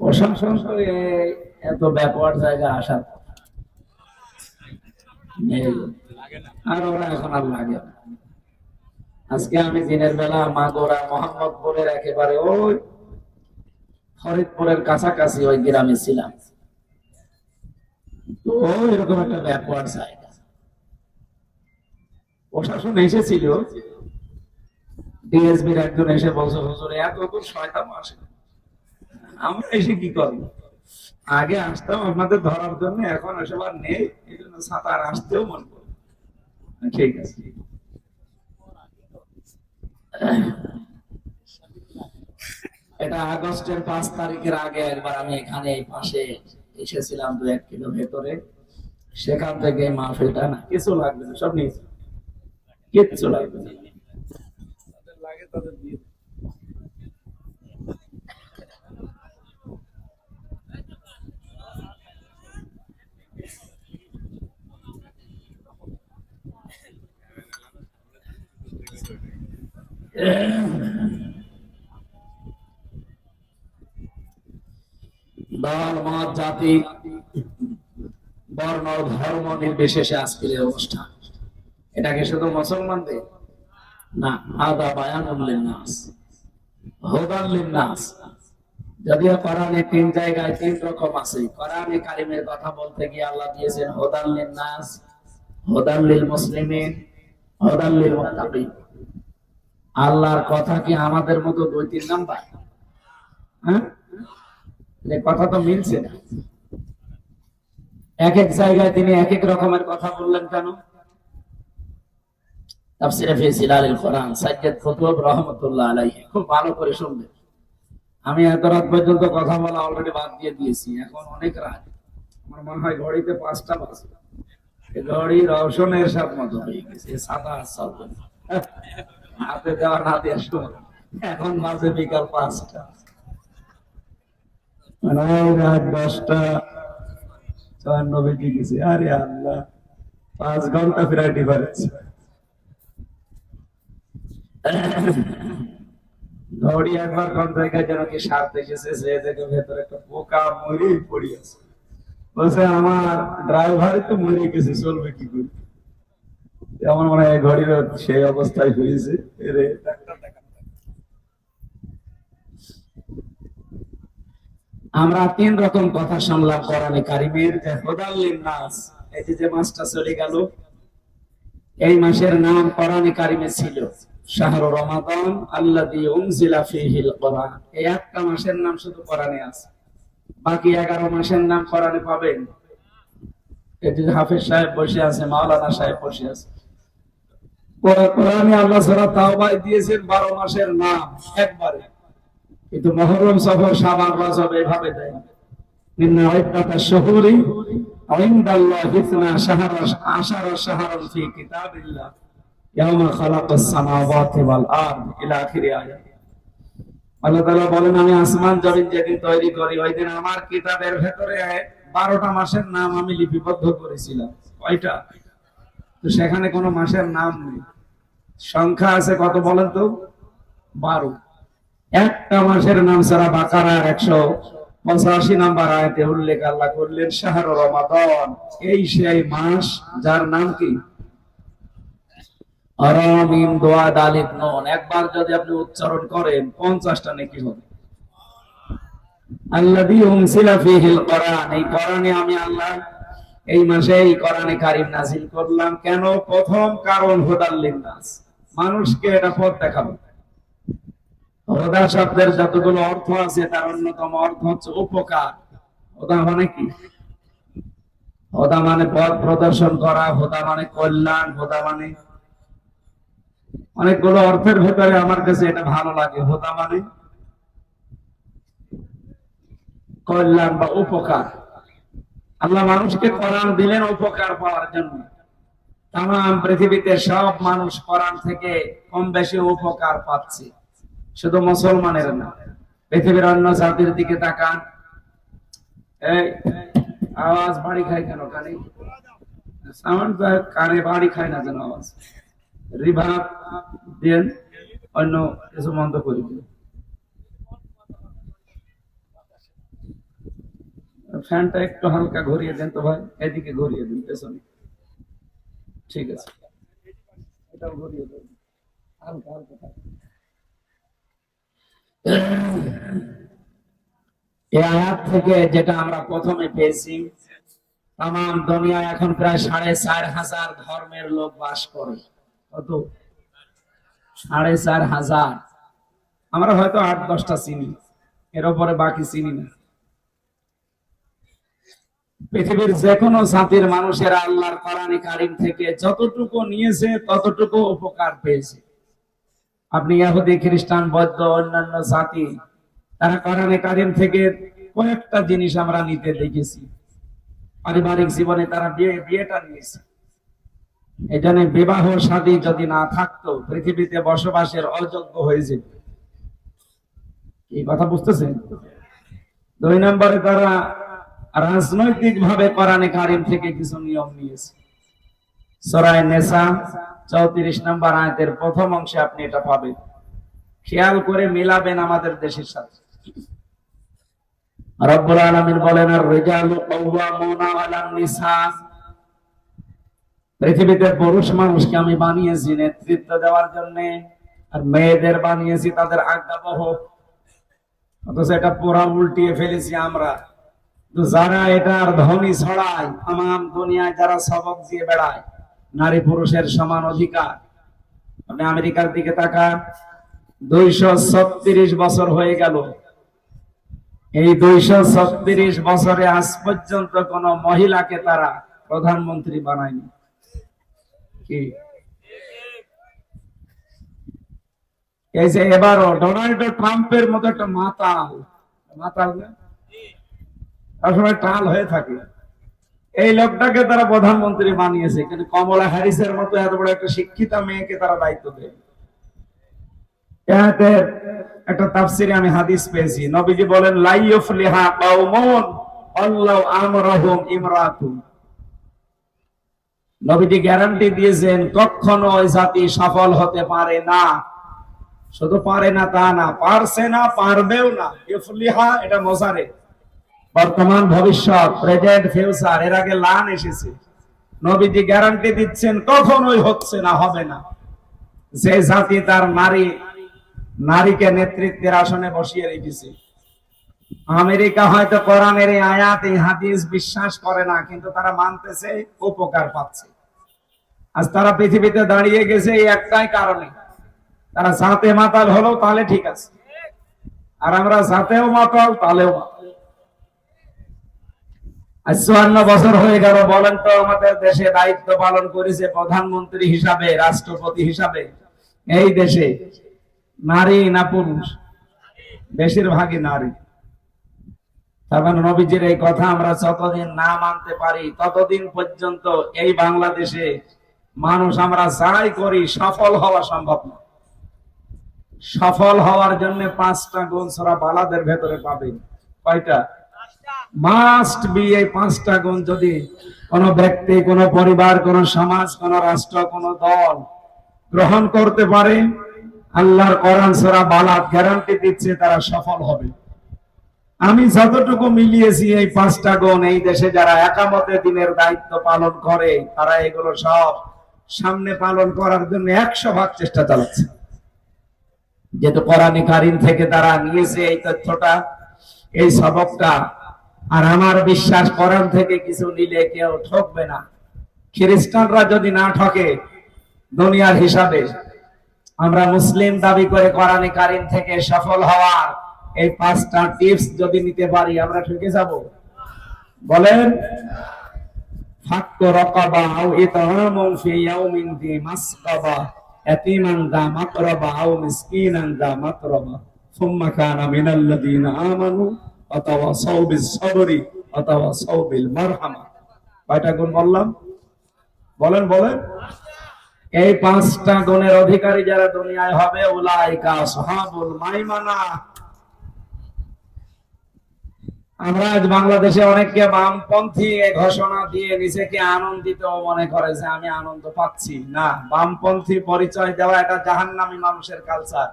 প্রশাসন করে এত ব্যাপার জায়গা আসার নেই, আর ওরা এখন আর লাগে না। আজকে আমি দিনের বেলা মাগুরা মোহাম্মদপুরের একেবারে ওই ফরিদপুরের কাছাকাছি ওই গ্রামে ছিলাম। তো এরকম একটা ব্যাপার জায়গা, প্রশাসন এসেছিল, ডিএসবির একজন এসে বলছে, হুজুর এত দূর শয়তান আসে, আমরা এসে কি করবো? আগে আসতাম আপনাদের ধরার জন্য, এখন এসব আর নেই, এই জন্য সাঁতার আসতেও মন করবে। ঠিক আছে, এটা আগস্টের 5 তারিখের আগে একবার আমি এখানে এই পাশে এসেছিলাম, 2-1 কিলো ভেতরে। সেখান থেকে মাহফিলটা না কিছু লাগবে না, সব নিয়ে কিচ্ছু লাগবে না। তাদের লাগে তাদের দিয়ে দল মত জাতি বর্ণ ধর্ম নির্বিশেষে আজকের এই অনুষ্ঠান, এটাকে শুধু মুসলমানদের না, আদা বায়ানুল লিন্নাস, হুদাল লিন্নাস। যদিও কোরআনে 3 জায়গায় 3 রকম আছে। কোরআনে কারিমের কথা বলতে গিয়ে আল্লাহ দিয়েছেন হুদাল লিন্নাস, হুদাল লিল মুসলিমিন, হুদাল লিল মুত্তাকিন। আল্লাহর কথা কি আমাদের মতো 2-3 নাম্বার? হ্যাঁ, এই কথা তো মিলছে না। এক এক জায়গায় তিনি এক এক রকমের কথা বললেন কেন? তাফসীরে ফি জিলালিল কোরআন সাইয়্যিদ কুতুব রাহমাতুল্লাহ আলাইহি খুব ভালো করে শুনবেন। আমি এত রাত পর্যন্ত কথা বলা অলরেডি বাদ দিয়ে দিয়েছি, এখন অনেক রাত। আমার মনে হয় ঘড়িতে 5টা বাজে, ঘড়ি রওশনের সাথে মতো হয়ে গেছে, সাদা চলবে না। হাতে দেওয়া না দেওয়ার সময় এখন বাজে বিকাল 5টা, মানে রাত 10টা 54 বেজে গেছে। আরে আল্লাহ, 5 ঘন্টা প্রায় ডিফারেন্স। ঘড়ি একবার কোন জায়গায় যেন কি সাপ দেখেছে, সে দেখে ভেতরে একটা পোকা মরে পড়ে আছে। বলছে আমার ড্রাইভারই তো মরে গেছে, চলবে কি করে? এমন মনে হয় ঘড়ির সেই অবস্থায় হয়েছে। এরে আমরা 3 রকম কথা শুনলাম কোরআনে কারিমের, যে হুদাল লিন্নাস। এই যে মাসটা চলে গেল, এই মাসের নাম কোরআনে কারিমে ছিল শাহরু রমাদান আল্লাযী উনজিলা ফীহিল কোরআন। এই একটা মাসের নাম শুধু কোরআনে আছে, বাকি 11 মাসের নাম কোরআনে পাবেন। এই যে হাফেজ সাহেব বসে আছে, মাওলানা সাহেব বসে আছে, কোরআনে আল্লাহ সূরা তাওবায় দিয়েছেন 12 মাসের নাম একবারে, কিন্তু মুহররম, সফর, শাবান, রজব এভাবে দেয়। ইন্না ইদ্দাতাশ শুহুরি ইনদাল্লাহি 12 শাহরান ফি কিতাবিল্লাহ ইয়াওমা খালাকাস সামাওয়াতি ওয়াল আরদ ইলা আখিরি আয়াত। আল্লাহ তাআলা বলেন, আমি আসমান জমিন যেদিন তৈরি করি, ওই দিন আমার কিতাবের ভেতরে 12টা মাসের নাম আমি লিপিবদ্ধ করেছিলাম। কয়টা? তো সেখানে কোনো মাসের নাম নেই, সংখ্যা আছে কত বলেন তো? 12। একটা মাসের নাম সূরা বাকারার 185 নম্বর আয়াতে উল্লেখ আল্লাহ করলেন শাহরু রমাদান। এই সেই মাস যার নাম কি? আরামিম দোয়া দালিব নুন। একবার যদি আপনি উচ্চারণ করেন 50টা নেকি হবে। আল্লাযী উনজিলা ফীহিল কোরআন, এই কোরআনে আমি আল্লাহ এই মাসে এই কোরআনে কারীম নাযিল করলাম। কেন? প্রথম কারণ হুদাল লিন্নাস, মানুষকে এটা পথ দেখাবে। হুদা শব্দের যতগুলো অর্থ আছে তার অন্যতম অর্থ হচ্ছে উপকার। হুদা মানে কি? হুদা মানে পথ প্রদর্শন করা, হুদা মানে কল্যাণ, হুদা মানে অনেকগুলো অর্থের ভেতরে আমার কাছে এটা ভালো লাগে। হুদা মানে কল্যাণ বা উপকার। আল্লাহ মানুষকে কোরআন দিলেন উপকার পাওয়ার জন্য। তাম পৃথিবীতে সব মানুষ কোরআন থেকে কম বেশি উপকার পাচ্ছে, শুধু মুসলমানের না। পৃথিবীর অন্য জাতির দিকে তাকান। এই আওয়াজ বাড়ি খায় কেন? কানে সাউন্ড কানে বাড়ি খায় না যেন আওয়াজ। রিভার্ব দেন, অন্য কিছু বন্ধ করে দিন। ফ্যানটা একটু হালকা ঘুরিয়ে দেন তো ভাই, এদিকে ঘুরিয়ে দিন পেছনে। ঠিক আছে, এটাও ঘুরিয়ে দেন হালকা হালকা থাকবে। এই আয়াত থেকে যেটা আমরা প্রথমে পেয়েছি, তাম দুনিয়ায় এখন প্রায় 4,500 ধর্মের লোক বাস করে। কত? 4,500। আমরা হয়তো 8-10টা চিনি, এর উপরে বাকি চিনি না। পৃথিবীর যে কোনো জাতির মানুষেরা আল্লাহর কোরআন কারীম থেকে যতটুকু নিয়েছে ততটুকু উপকার পেয়েছে। আপনি ইহুদি, খ্রিস্টান, বৌদ্ধ, অন্যান্য জাতি, তারা কোরআন কারীম থেকে কয়েকটা জিনিস আমরা নিতে দেখেছি। পারিবারিক জীবনে তারা বিয়েটা নিয়েছে। এই জন্য বিবাহ শাদী যদি না থাকতো পৃথিবীতে বসবাসের অযোগ্য হয়ে যেত। এই কথা বুঝতেছেন? 2 নম্বরে তারা রাজনৈতিক ভাবে কোরআন কারীম থেকে কিছু নিয়ম নিয়েছে। সূরা নিসা 34 নম্বর আয়াতের প্রথম অংশে আপনি এটা পাবেন। খেয়াল করে মিলাবেন আমাদের দেশের সাথে। রব্বুল আলামিন বলেন, আর রিজালু কাওয়ামুনা আলান নিসা। পৃথিবীতে পুরুষ মানুষকে আমি বানিয়েছি নেতৃত্ব দেওয়ার জন্য, আর মেয়েদের বানিয়েছি তাদের আজ্ঞাবহ। অথচ এটা পুরা উল্টিয়ে ফেলেছি আমরা। তো যারা এটার ধ্বনি ছড়ায়, তাম দুনিয়ায় যারা সবক দিয়ে বেড়ায় নারী পুরুষের সমান অধিকার। আপনি আমেরিকার দিকে তাকান, 236 বছর হয়ে গেল। এই 236 বছরে আজ পর্যন্ত কোন মহিলাকে তারা প্রধানমন্ত্রী বানায়নি। কি এই যে এবারও ডোনাল্ড ট্রাম্পের মতো একটা মাতাল মাতাল না, সবসময় টাল হয়ে থাকে, এই লোকটাকে তারা প্রধানমন্ত্রী বানিয়েছে। কিন্তু কমলা হ্যারিসের মতো এত বড় একটা শিক্ষিতা মেয়েকে তারা দায়িত্ব দেয়। একটা তাফসিরে আমি হাদিস পেয়েছি, নবীজি বলেন, লা ইউফলিহা কওমুন আল্লাহু আমরাহুম ইমরাতুন। নবীজি গ্যারান্টি দিয়েছেন কখনো ওই জাতি সফল হতে পারে না। শুধু পারে না তা না, পারছে না, পারবেও না। ইউফলিহা এটা মোজারে, বর্তমান ভবিষ্যৎ, প্রেজেন্ট ফিউচার, এর আগে লান এসেছে। নবীজি গ্যারান্টি দিচ্ছেন কখনোই হচ্ছে না, হবে না। যে জাতি তার নারীকে নেতৃত্বের আসনে বসিয়ে রেখেছে। আমেরিকা হয়তো কোরআনের এই আয়াত, এই হাদিস বিশ্বাস করে না, কিন্তু তারা মানতেছে, উপকার পাচ্ছে। আজ তারা পৃথিবীতে দাঁড়িয়ে গেছে এই একটাই কারণে, তারা জাতে মাতাল হলো তাহলে ঠিক আছে, আর আমরা জাতেও মাতাল তাহলেও মাতাল। 54 বছর হয়ে গেল। বলেন তো, আমাদের দেশে দায়িত্ব পালন করেছে প্রধানমন্ত্রী হিসাবে, রাষ্ট্রপতি হিসাবে এই দেশে নারী না পুরুষ? বেশিরভাগই নারী। তার মানে নবীজির এই কথা আমরা যতদিন না মানতে পারি ততদিন পর্যন্ত এই বাংলাদেশে মানুষ আমরা যাই করি সফল হওয়া সম্ভব না। সফল হওয়ার জন্য 5টা গুণ সূরা বালাদের ভেতরে পাবেন। কয়টা? Must be. এই 5টা গুণ যদি কোন ব্যক্তি, কোন পরিবার, কোন সমাজ, কোন রাষ্ট্র, কোন দল গ্রহণ করতে পারে, আল্লাহর কোরআন সূরা বালাদ গ্যারান্টি দিচ্ছে তারা সফল হবে। আমি যতটুকু মিলিয়েছি এই 5টা গুণ, এই দেশে যারা একামতে দিনের দায়িত্ব পালন করে তারা এগুলো সব সামনে পালন করার জন্য 100 ভাগ চেষ্টা চালাচ্ছে। যেহেতু কোরআন কারীম থেকে তারা নিয়েছে এই তথ্যটা, এই সবকটা। আর আমার বিশ্বাস, কোরআন থেকে কিছু নিলে কেউ ঠকবে না। খ্রিস্টানরা যদি না ঠকে দুনিয়ার হিসাবে, আমরা মুসলিম দাবি করে কোরআন কারীম থেকে সফল হওয়ার এই 5টা টিপস যদি নিতে পারি, আমরা ঠকে যাব? বলেন, ফাক্কু রাকাবা আও ইতআমুন ফি ইয়াউমিন যী মাসগাবা, ইয়াতীমান যা মাকরাবা আও মিসকিনান যা মাতরাবা, সুম্মা কানা মিনাল্লাযীনা আমানু ওয়া তাওয়াসাউ বিস সাবরি ওয়া তাওয়াসাউ বিল মারহামা। কয়টা গুণ বললাম? বলেন বলেন। এই 5টা গুণের অধিকারী যারা দুনিয়ায় হবে, উলাইকা আসহাবুল মাইমানা। আমরা আজ বাংলাদেশে অনেককে বামপন্থী ঘোষণা দিয়ে নিজেকে আনন্দিত মনে করে যে আমি আনন্দ পাচ্ছি। না, বামপন্থী পরিচয় দেওয়া এটা জাহান্নামী মানুষের কালচার।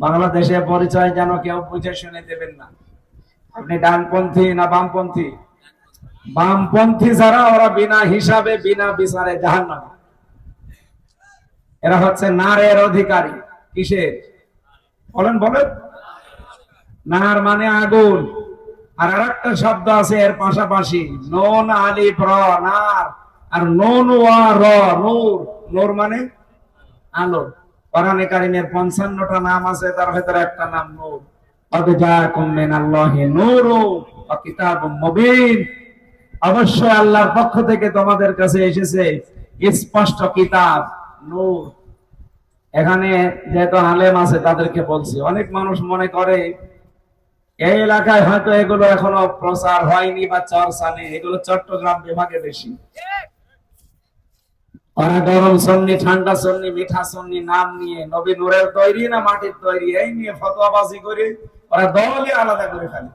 বাংলাদেশে পরিচয় যেন কেউ বুঝে শুনে দেবেন না। আপনি ডানপন্থী না বামপন্থী? বামপন্থী যারা, ওরা বিনা হিসাবে বিনা বিচারে জাহান্নামে। এরা হচ্ছে নারের অধিকারী। কিসের? বলেন বলেন। নার মানে আগুন। আর আরেকটা শব্দ আছে এর পাশাপাশি, নুন আলিফ র, নার। আর নুন ওয়া র, নূর। নূর মানে আলো। কোরআনে কারীমের 55টা নাম আছে, তার ভিতরে একটা নাম নূর। আবজাকুম মিনাল্লাহি নূরু ওয়া কিতাবুম মুবিন। অবশ্যই আল্লাহর পক্ষ থেকে তোমাদের কাছে এসেছে স্পষ্ট কিতাব, নূর। এখানে যেহেতু আলেম আছে তাদেরকে বলছি, অনেক মানুষ মনে করে এই এলাকায় হয়তো এগুলো এখনো প্রচার হয়নি বা চর্চা নেই, এগুলো চট্টগ্রাম বিভাগে বেশি। ওরা গরম সন্নি, ঠান্ডা সন্নি, মিঠা সন্নি নাম নিয়ে নবী নূরের তৈরি না মাটির তৈরি এই নিয়ে ফতোয়াবাজি করে ওরা দলই আলাদা করে ফেলে।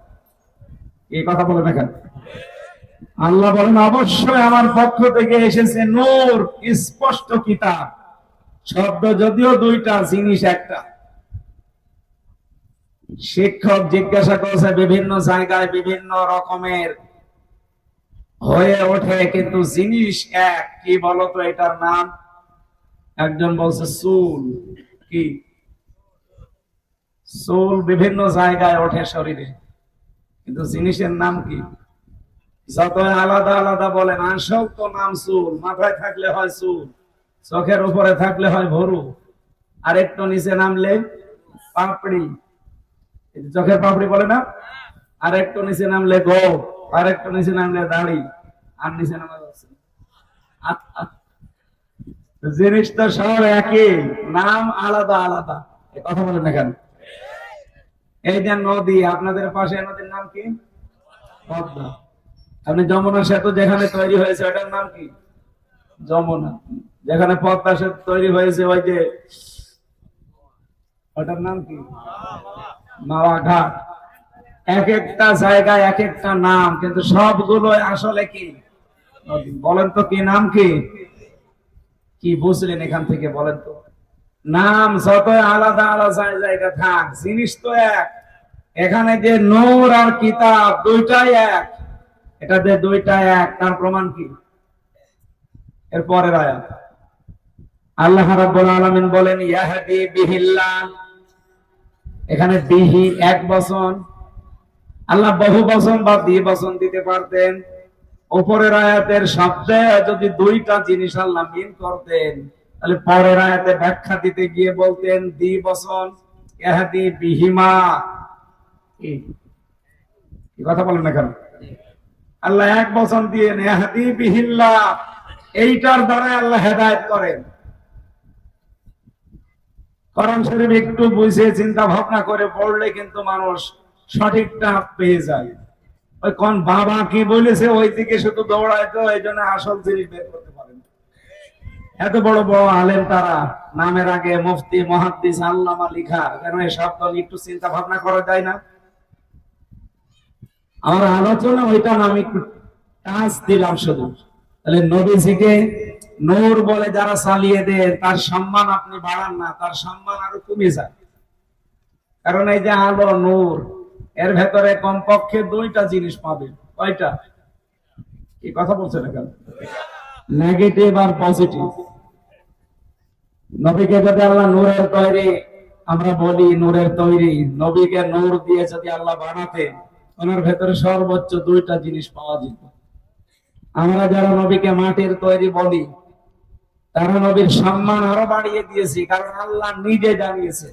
এই কথা বলে দেখেন। আল্লাহ বলেন অবশ্যই আমার পক্ষ থেকে এসেছে নূর, স্পষ্ট কিতাব। শব্দ যদিও দুইটা, জিনিস একটা। শিক্ষক জিজ্ঞাসা করছে, বিভিন্ন জায়গায় বিভিন্ন রকমের হয়ে ওঠে, কিন্তু জিনিস এক। কি বলতো এটার নাম? একজন বলছে চুল। কি? চুল বিভিন্ন জায়গায় ওঠে শরীরে, কিন্তু জিনিসের নাম কি? যত আলাদা আলাদা বলেন, আসল তো নাম চুল। মাথায় থাকলে হয় চুল, চোখের উপরে থাকলে হয় ভরু, আর একটু নিচে নামলে পাপড়ি। চোখের পাপড়ি বলে না? আর একটু নিচে নামলে গোপ, আর একটু নিচে নামলে দাড়ি, আর নিচে নামা যাচ্ছে। জিনিস তো সব একই, নাম আলাদা আলাদা। কথা বলেন না কেন? এই যে নদী, আপনাদের পাশে নদীর নাম কি? পদ্মা। আপনি যমুনা সেতু যেখানে তৈরি হয়েছে ওটার নাম কি? যমুনা। যেখানে পদ্মা সেতু তৈরি হয়েছে ওই যে ওটার নাম কি? মাওয়া ঘাট। এক একটা জায়গায় এক একটা নাম, কিন্তু সবগুলো আসলে কি? বলেন তো কি নাম? কি কি বুঝলেন এখান থেকে? বলেন তো। নাম যত আলাদা আলাদা জায়গা থাক, জিনিস তো এক। এখানে যে নূর আর কিতাব দুইটাই এক, এটা যে দুইটা এক তার প্রমাণ কি? এর পরের আয়াত আল্লাহ রাব্বুল আলামিন বলেন ইয়াহদি বিহিল্লাহ। এখানে বিহি এক বচন, আল্লাহ বহু বচন বা দ্বিবচন দিতে পারতেন। উপরের আয়াতের শব্দে যদি দুইটা জিনিস আল্লাহ মিন করতেন, তাহলে পরের আয়াতে ব্যাখ্যা দিতে গিয়ে বলতেন দ্বিবচন, ইয়াহদি বিহিমা। কি কথা বলেন না কেন? আল্লাহ এক বচন দিয়ে ইয়াহদি বিহিল্লাহ, এইটার দ্বারা আল্লাহ হেদায়েত করেন। কোরআন শরীফ একটু বুঝে চিন্তা ভাবনা করে পড়লে কিন্তু মানুষ সঠিকটা পেয়ে যায়। ওই কোন বাবা কি বলেছে ওই দিকে শুধু দৌড়ায়, তো এই জন্য আসল জিনিস বের করতে পারেন। এত বড় বড় আলেম, তারা নামের আগে মুফতি, মুহাদ্দিস, আল্লামা লিখা, কেন এই শব্দ একটু চিন্তা ভাবনা করা যায় না? আমার আলোচনা ওইটা না, আমি একটু টাচ দিলাম শুধু। তাহলে নবীজিকে নূর বলে যারা চালিয়ে দেন, তার সম্মান আপনি বাড়ান না, তার সম্মান আরো কমে যায়। কারণ এই যে আলো, নূর, এর ভেতরে কমপক্ষে দুইটা জিনিস পাবে। কয়টা? কি কথা বলছেন এখন? নেগেটিভ আর পজিটিভ। নবীকে যদি আল্লাহ নূরের তৈরি, আমরা বলি নূরের তৈরি, নবীকে নূর দিয়ে যদি আল্লাহ বানাতেন, ওনার ভেতরে সর্বোচ্চ দুইটা জিনিস পাওয়া যেত। আমরা যারা নবীকে মাটির তৈরি বলি, তারা নবীর সম্মান আরো বাড়িয়ে দিয়েছি, কারণ আল্লাহ নিজে জানিয়েছে।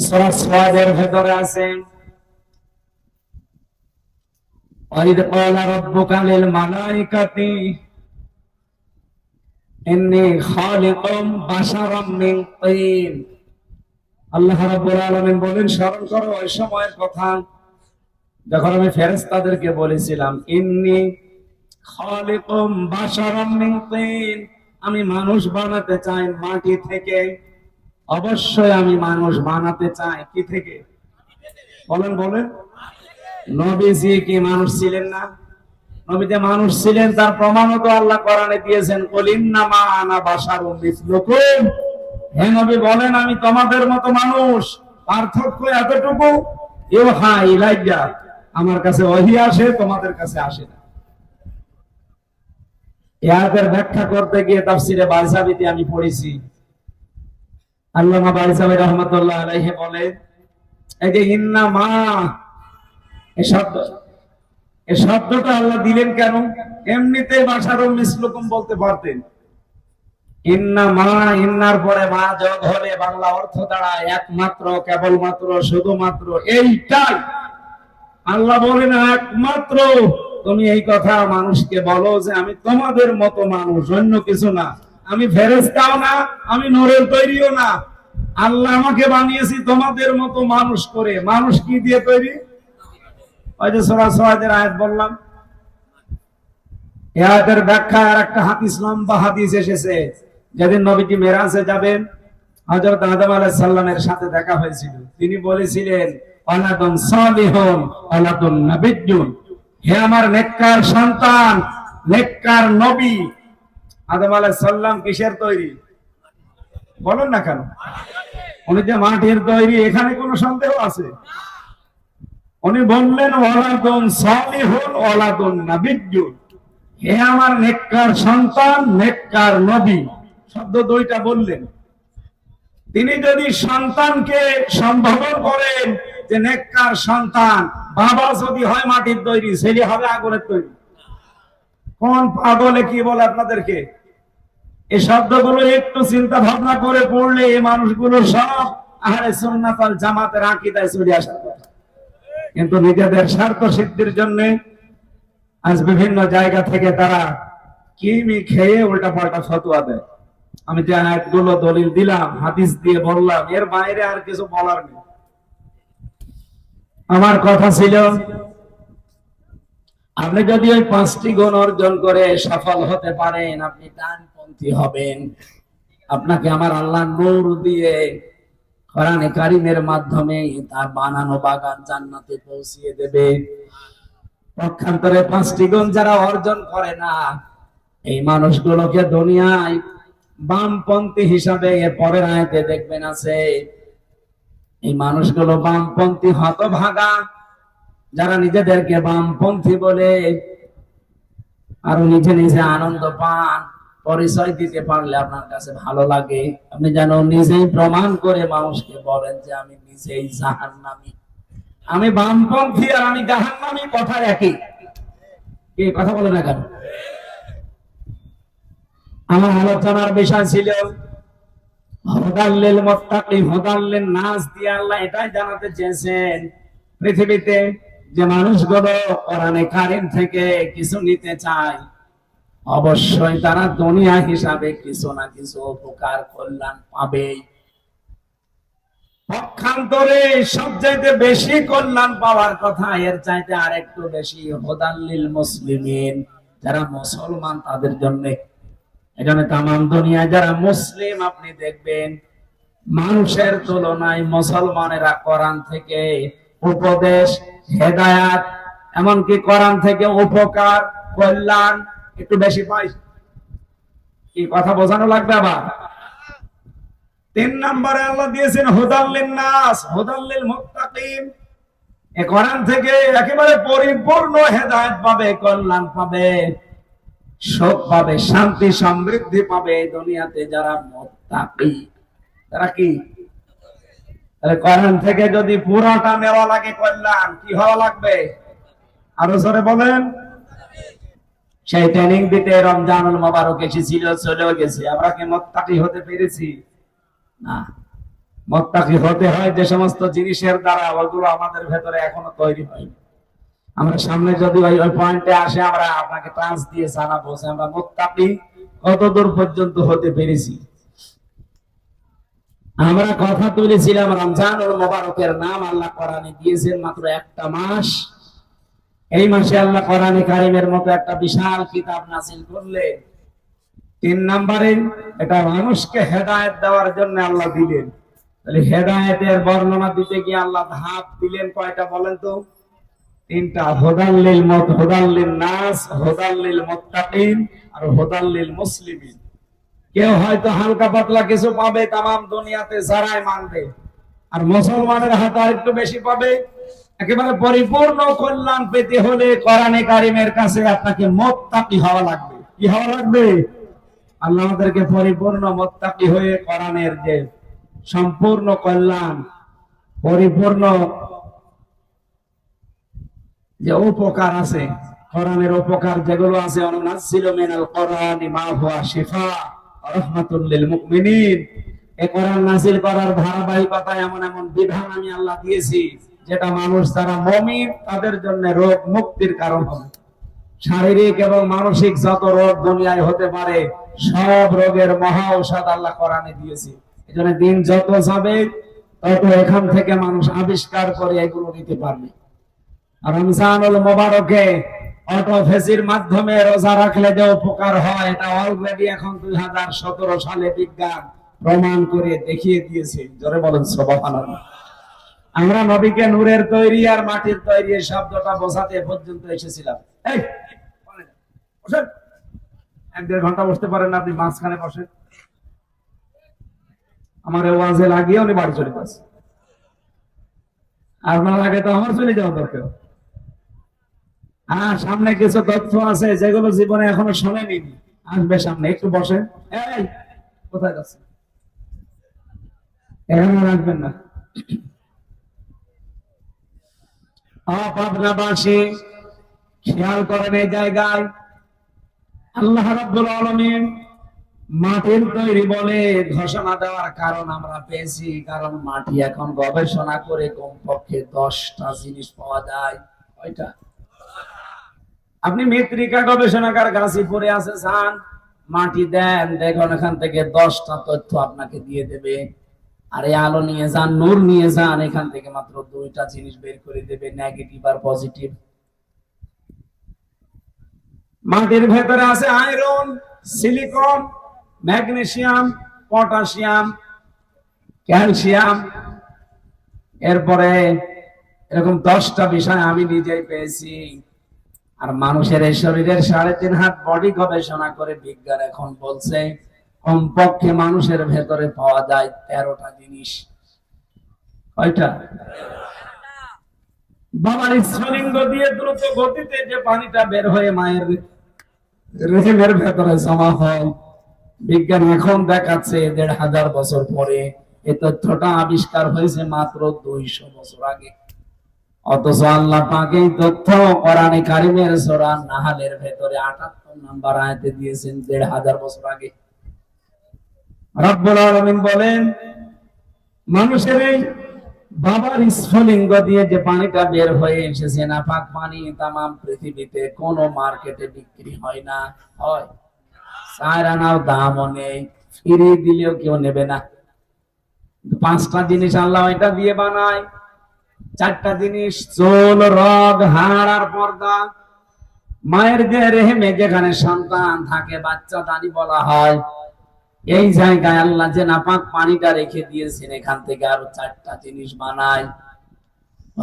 সূরা সাদের ভেতরে আছে ওয়াইদ ক্বালা রাব্বুকা লিল মালাইকাতি ইন্নী খালিকুম বাশারাম মিন তিন। আল্লাহ রাব্বুল আলামিন বলেন, স্মরণ করো ওই সময়ের কথা যখন আমি ফেরেশতাদেরকে বলেছিলাম ইন্নী খালিকুম বাশারাম মিন তিন, আমি মানুষ বানাতে চাই মাটি থেকে। অবশ্যই আমি মানুষ বানাতে চাই কি থেকে? বলেন বলেন। নবীজি কি মানুষ ছিলেন না? নবী যে মানুষ ছিলেন তার প্রমাণও তো আল্লাহ কোরআনে দিয়েছেন, কুল ইন্নামা আনা বাশারুম মিসলুকুম। হে নবী বলেন, আমি তোমাদের মতো মানুষ। পার্থক্য এতটুকু, ইউহা ইলাইয়া, আমার কাছে ওহী আসে, তোমাদের কাছে আসে না। এই আয়াতের ব্যাখ্যা করতে গিয়ে তাফসিরে বাইসাবিতে আমি পড়েছি, আল্লামা বাইসাবি রাহমাতুল্লাহ আলাইহি বলে, এই যে ইন্না মা, এই শব্দটা আল্লাহ দিলেন কেন? এমনিতে বাশারু মিসলুকুম বলতে পারতেন। ইন্না মা, ইন্নার পরে মা যোগ হলে বাংলা অর্থ দাঁড়ায় একমাত্র, কেবলমাত্র, শুধুমাত্র। এইটাই আল্লাহ বলেন, একমাত্র তুমি এই কথা মানুষকে বলো যে আমি তোমাদের মতো মানুষ, অন্য কিছু না। আমি ফেরেশতাও না, আমি নূরের তৈরিও না। আল্লাহ আমাকে বানিয়েছি তোমাদের মতো মানুষ করে। মানুষ কি দিয়ে তৈরি? ওই যে সূরা সওয়াদের আয়াত বললাম, এই আয়াতের ব্যাখ্যা আর একটা হাদিস, লম্বা হাদিস এসেছে। যেদিন নবীজি মেরাজে যাবেন, হযরত আদম আলাইহিস সালামের সাথে দেখা হয়েছিল। তিনি বলেছিলেন, ওয়ালাদুন সালিহুন ওয়ালাদুন নাবিয়্যুন, হে আমার নেককার সন্তান, নেককার নবী। আদম আলাইহিস সালাম কিসের তৈরি? বলেন না কেন? উনি যে মাটির তৈরি, এখানে কোনো সন্দেহ আছে? উনি বললেন, ওয়ালাদুন সালিহুন ওয়ালাদুন নাবিয়্যুন, হে আমার নেককার সন্তান, নেককার নবী। শব্দ দুইটা বললেন। তিনি যদি সন্তানকে সম্বোধন করেন যে নেককার সন্তান, বাবা যদি হয় মাটির তৈরি, ছেলে হবে আগুনের তৈরি। কোন পাগলে কি বলে আপনাদেরকে? এই শব্দগুলো একটু চিন্তা ভাবনা করে পড়লে এই মানুষগুলো সব আহলে সুন্নাত ওয়াল জামাতের আকীদায় চলে আসার কথা। কিন্তু নিজেদের স্বার্থ সিদ্ধির জন্য আজ বিভিন্ন জায়গা থেকে তারা কিমি খেয়ে উল্টা পাল্টা ফতোয়া দেয়। আমি যে আয়াতগুলো দলিল দিলাম, হাদিস দিয়ে বললাম, এর বাইরে আর কিছু বলার নেই। আমার কথা ছিল, আপনি যদি ওই 5টি গুণ অর্জন করে সফল হতে পারেন, আপনি ডানপন্থী হবেন। আপনাকে আমার আল্লাহ নূর দিয়ে কোরআনে কারীমের মাধ্যমে তার বানানো বাগান জান্নাতে পৌঁছিয়ে দেবে। পক্ষান্তরে 5টি গুণ যারা অর্জন করে না, এই মানুষগুলোকে দুনিয়ায় বামপন্থী হিসাবে এর পরের আয়াতে দেখবেন আছে। এই মানুষগুলো বামপন্থী হতভাগা, যারা নিজেদেরকে বামপন্থী বলে আর নিজে নিজে আনন্দ পান। পরিচয় দিতে পারলে আপনার কাছে ভালো লাগে। আপনি যেন নিজেই প্রমাণ করে মানুষকে বলেন যে আমি নিজেই জাহান্নামী, আমি বামপন্থী আর আমি জাহান্নামী, কথা একই। কি কথা বলে না কেন? আমার আলোচনার বিষয় ছিল হুদাল্লিল মুত্তাকিন, হুদাল্লিন নাস দিয়ে আল্লাহ এটাই জানাতে চেয়েছেন, পৃথিবীতে যে মানুষগুলো কোরআনে কারীম থেকে কিছু নিতে চায়, অবশ্যই তারা দুনিয়া হিসাবে কিছু না কিছু উপকার কল্যাণ পাবেই। পক্ষান্তরে সবচাইতে বেশি কল্যাণ পাওয়ার কথা, এর চাইতে আরেকটু বেশি হুদাল্লিল মুসলিমিন, যারা মুসলমান তাদের জন্য। এখানে তামাম দুনিয়ায় যারা মুসলিম আপনি দেখবেন, মানুষের তুলনায় মুসলমানেরা কোরআন থেকে উপদেশ, হেদায়াত, এমনকি কোরআন থেকে উপকার, কল্যাণ একটু বেশি পায়। কি কথা বোঝানো লাগবে? আবার 3 নম্বরে আল্লাহ দিয়েছেন হুদাল্লিন নাস, হুদাল্লিল মুত্তাকিন। এই কোরআন থেকে একেবারে পরিপূর্ণ হেদায়েত পাবে, কল্যাণ পাবে, সুখ পাবে, শান্তি সমৃদ্ধি পাবে দুনিয়াতে যারা মুত্তাকি। তারা কি? তাহলে কোরআন থেকে যদি পুরোটা নেওয়া লাগে কল্যাণ, কি হওয়া লাগবে? আরো জোরে বলেন। সেই ট্রেনিং দিতে রমজানুল মুবারক এসেছিল, চলেও গেছে। আমরা কি মুত্তাকি হতে পেরেছি? না। মুত্তাকি হতে হয় যে সমস্ত জিনিসের দ্বারা, ওগুলো আমাদের ভেতরে এখনো তৈরি হয়নি। আমরা সামনে যদি ওই পয়েন্টে আসে, আমরা আপনাকে ট্রান্স দিয়ে জানাবো যে আমরা মুত্তাকি কতদূর পর্যন্ত হতে পেরেছি। আমরা কথা তুলেছিলাম রমজানুল মুবারকের নাম আল্লাহ কোরআনে দিয়েছেন মাত্র একটা মাস। এই মাসে আল্লাহ কোরআনে কারীমের মতো একটা বিশাল কিতাব নাযিল করলেন। 3 নম্বরে এটা মানুষকে হেদায়েত দেওয়ার জন্য আল্লাহ দিলেন। তাহলে হেদায়েতের বর্ণনা দিতে গিয়ে আল্লাহ ধাপ দিলেন কয়টা বলেন তো? 3টা। হুদাল্লিল নাস, হুদাল্লিল মুত্তাকিন আর হুদাল্লিল মুসলিমিন। কেউ হয়তো হালকা পাতলা কিছু পাবে তামাম দুনিয়াতে যারাই মানবে, আর মুসলমানের হাতে আর একটু বেশি পাবে। একেবারে পরিপূর্ণ কল্যাণ পেতে হলে কোরআনে কারিমের কাছে আপনাকে মুত্তাকি হওয়া লাগবে। কি হওয়া লাগবে? আল্লাহ আমাদেরকে পরিপূর্ণ মুত্তাকি হয়ে কোরআনের যে সম্পূর্ণ কল্যাণ, পরিপূর্ণ যে উপকার আছে, কোরআনের উপকার যেগুলো আছে, অনুনাজ্জিলু মিনাল কোরআনি মা হুয়া শিফা ওয়া রাহমাতুল লিল মুমিনিন, এই কোরআন নাযিল করার ধারাবাহিকতায় এমন এমন বিধান আমি আল্লাহ দিয়েছি যেটা মানুষ যারা মুমিন তাদের জন্য রোগ মুক্তির কারণ হবে। শারীরিক এবং মানসিক যত রোগ দুনিয়ায় হতে পারে সব রোগের মহা ঔষধ আল্লাহ কোরআনে দিয়েছে। এজন্য দিন যত যাবে তত এখান থেকে মানুষ আবিষ্কার করে এগুলো নিতে পারবে। রমজানুল মুবারকে অটোফেসির মাধ্যমে রোজা রাখলে যে উপকার হয় এটা অলরেডি এখন 2017 সালে বিজ্ঞান প্রমাণ করে দেখিয়ে দিয়েছে। জোরে বলেন সুবহানাল্লাহ। আমরা নবীকে নূরের তৈরি আর মাটির তৈরি এই শব্দটা বোঝাতে পর্যন্ত এসেছিলাম। এই বসেন, 1-1.5 ঘন্টা বসতে পারেন না, আপনি মাঝখানে বসেন। আমার ওয়াজে লাগিয়ে উনি বাড়ি চলে গেছে। আপনার আগে তো আমার চলে যাওয়া দরকার। হ্যাঁ, সামনে কিছু তথ্য আছে যেগুলো জীবনে এখনো শোনেনি, আসবে সামনে। একটু বসেন। এই কোথায় যাচ্ছে? এখানে রাখবেন না। পাবনাবাসী খেয়াল করেন, এই জায়গায় আল্লাহ রাব্বুল আলামিন মাটির তৈরি বলে ঘোষণা দেওয়ার কারণ আমরা পেয়েছি, কারণ মাটি এখন গবেষণা করে কমপক্ষে 10টা জিনিস পাওয়া যায়। কয়টা? আপনি মৃত্তিকা গবেষণাগার গাজীপুরে আছে, যান, মাটি দেন, দেখুন এখান থেকে 10টা তথ্য আপনাকে দিয়ে দেবে। আর এই আলো নিয়ে যান, নূর নিয়ে যান, এখান থেকে মাত্র 2টা জিনিস বের করে দেবে, নেগেটিভ আর পজিটিভ। মাটির ভেতরে আছে iron, silicon, magnesium, potassium, calcium. এরপরে এরকম 10টা বিষয় আমি নিজেই পেয়েছি। আর মানুষের এই শরীরের 3.5 হাত বডি গবেষণা করে বিজ্ঞান এখন বলছে কমপক্ষে মানুষের ভেতরে পাওয়া যায় 13টা জিনিস। কয়টা? বাবার স্ফুলিঙ্গ দিয়ে দ্রুত গতিতে যে পানিটা বের হয়ে মায়ের রেহেমের ভেতরে জমা হয়, বিজ্ঞান এখন দেখাচ্ছে 1500 বছর পরে এই তথ্যটা আবিষ্কার হয়েছে মাত্র 200 বছর আগে। অথচ আল্লাহ পাক এই তথ্য কোরআনে কারিমের সূরা নাহলের ভেতরে 78 নম্বর আয়াতে দিয়েছেন 1500 বছর আগে। রব্বুল আলামিন বলেন, মানুষের এই বাবার স্ফুলিঙ্গ দিয়ে যে পানিটা বের হয়ে এসেছে, না পাক পানি তামাম পৃথিবীতে কোন মার্কেটে বিক্রি হয় না। হয় 4 আনাও দামও নেই, ফিরিয়ে দিলেও কেউ নেবে না। 5টা জিনিস আল্লাহ এটা দিয়ে বানায়। 4টা জিনিস, চুল, রগ, হাড় আর পর্দা। মায়ের যে রেহেমে যেখানে সন্তান থাকে, বাচ্চা দানি বলা হয়, এই জায়গায় আল্লাহ যে নাপাক পানিটা রেখে দিয়েছেন, এখান থেকে আরো 4টা জিনিস বানায়।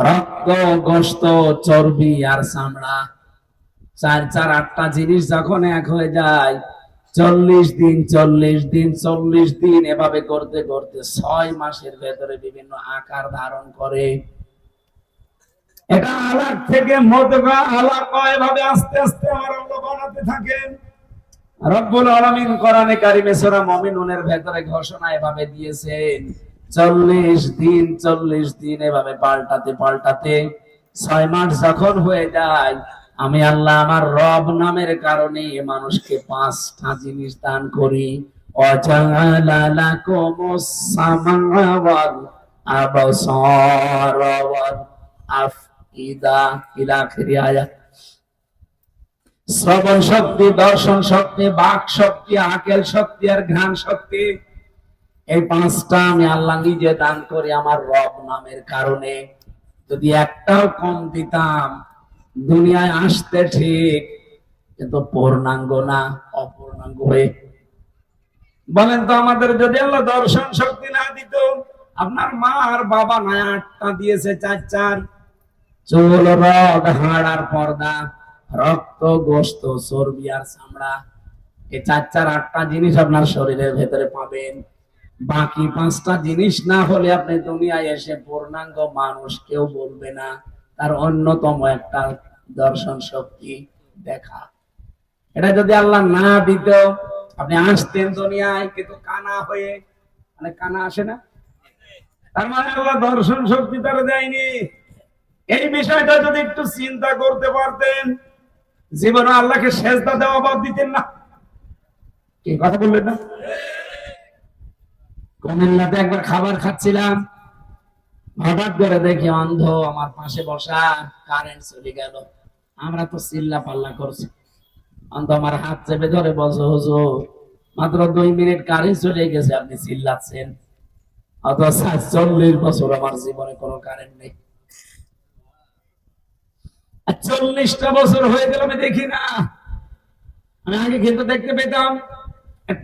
রক্ত, গোশত, চর্বি আর চামড়া। 4 8টা জিনিস যখন এক হয়ে যায়, 40 দিন 40 দিন 40 দিন এভাবে করতে করতে 6 মাসের ভেতরে বিভিন্ন আকার ধারণ করে। এটা আলাক থেকে মদগা, আলাকা, এভাবে আস্তে আস্তে আমার আল্লাহ বানাতে থাকেন। রব্বুল আলামিন কোরআনে কারিমে সূরা মুমিনুনের ভেতরে ঘোষণা এভাবে দিয়েছেন, 40 দিন 40 দিন এভাবে পাল্টাতে পাল্টাতে 6 মাস যখন হয়ে যায়, আমি আল্লাহ আমার রব নামের কারণে মানুষকে 5টা জিনিস দান করি। ওয়াজাআলা লাকুমুস সামআ ওয়াল আবসারা ওয়াল আফইদা ইলা আখির আয়াত। শ্রবণ শক্তি, দর্শন শক্তি, বাক শক্তি, আকেল শক্তি আর ঘ্রাণ শক্তি, এই 5টা আমি আল্লাহ নিজে দান করি আমার রব নামের কারণে। যদি একটাও কম দিতাম, দুনিয়ায় আসতে ঠিক কিন্তু পূর্ণাঙ্গ না, অপূর্ণাঙ্গ হয়ে। বলেন তো, আমাদের যদি আল্লাহ দর্শন শক্তি না দিত, আপনার মা আর বাবা না 8টা দিয়েছে, 4 চুল, রগ, হাড় আর পর্দা, রক্ত, গোশত, চর্বি আর চামড়া। এই 4 8টা জিনিস আপনার শরীরের ভেতরে পাবেন। বাকি পাঁচটা জিনিস না হলে আপনি দুনিয়ায় এসে পূর্ণাঙ্গ মানুষ কেউ বলবে না। তার অন্যতম একটা দর্শন শক্তি দেখা। এটা যদি আল্লাহ না দিত, আপনি আসতেন দুনিয়ায় কিন্তু কানা হয়ে, মানে কানা আসে না, তার মানে আল্লাহ দর্শন শক্তি তারা দেয়নি। এই বিষয়টা যদি একটু চিন্তা করতে পারতেন, জীবনে আল্লাহকে সেজদা দেওয়া বাদ দিতেন না। কি কথা বললেন না? কুমিল্লাতে একবার খাবার খাচ্ছিলাম, হঠাৎ করে দেখি অন্ধ আমার পাশে বসা, কারেন্ট চলে গেল। আমরা তো চিল্লা পাল্লা করছি, অন্ধ আমার হাত চেপে ধরে বলছে, হুজুর মাত্র 2 মিনিট কারেন্ট চলে গেছে, আপনি চিল্লাচ্ছেন। অথচ 40 বছর আমার জীবনে কোনো কারেন্ট নেই। 40টা বছর হয়ে গেল আমি দেখি না। আমি আগে কিন্তু দেখতে পেতাম।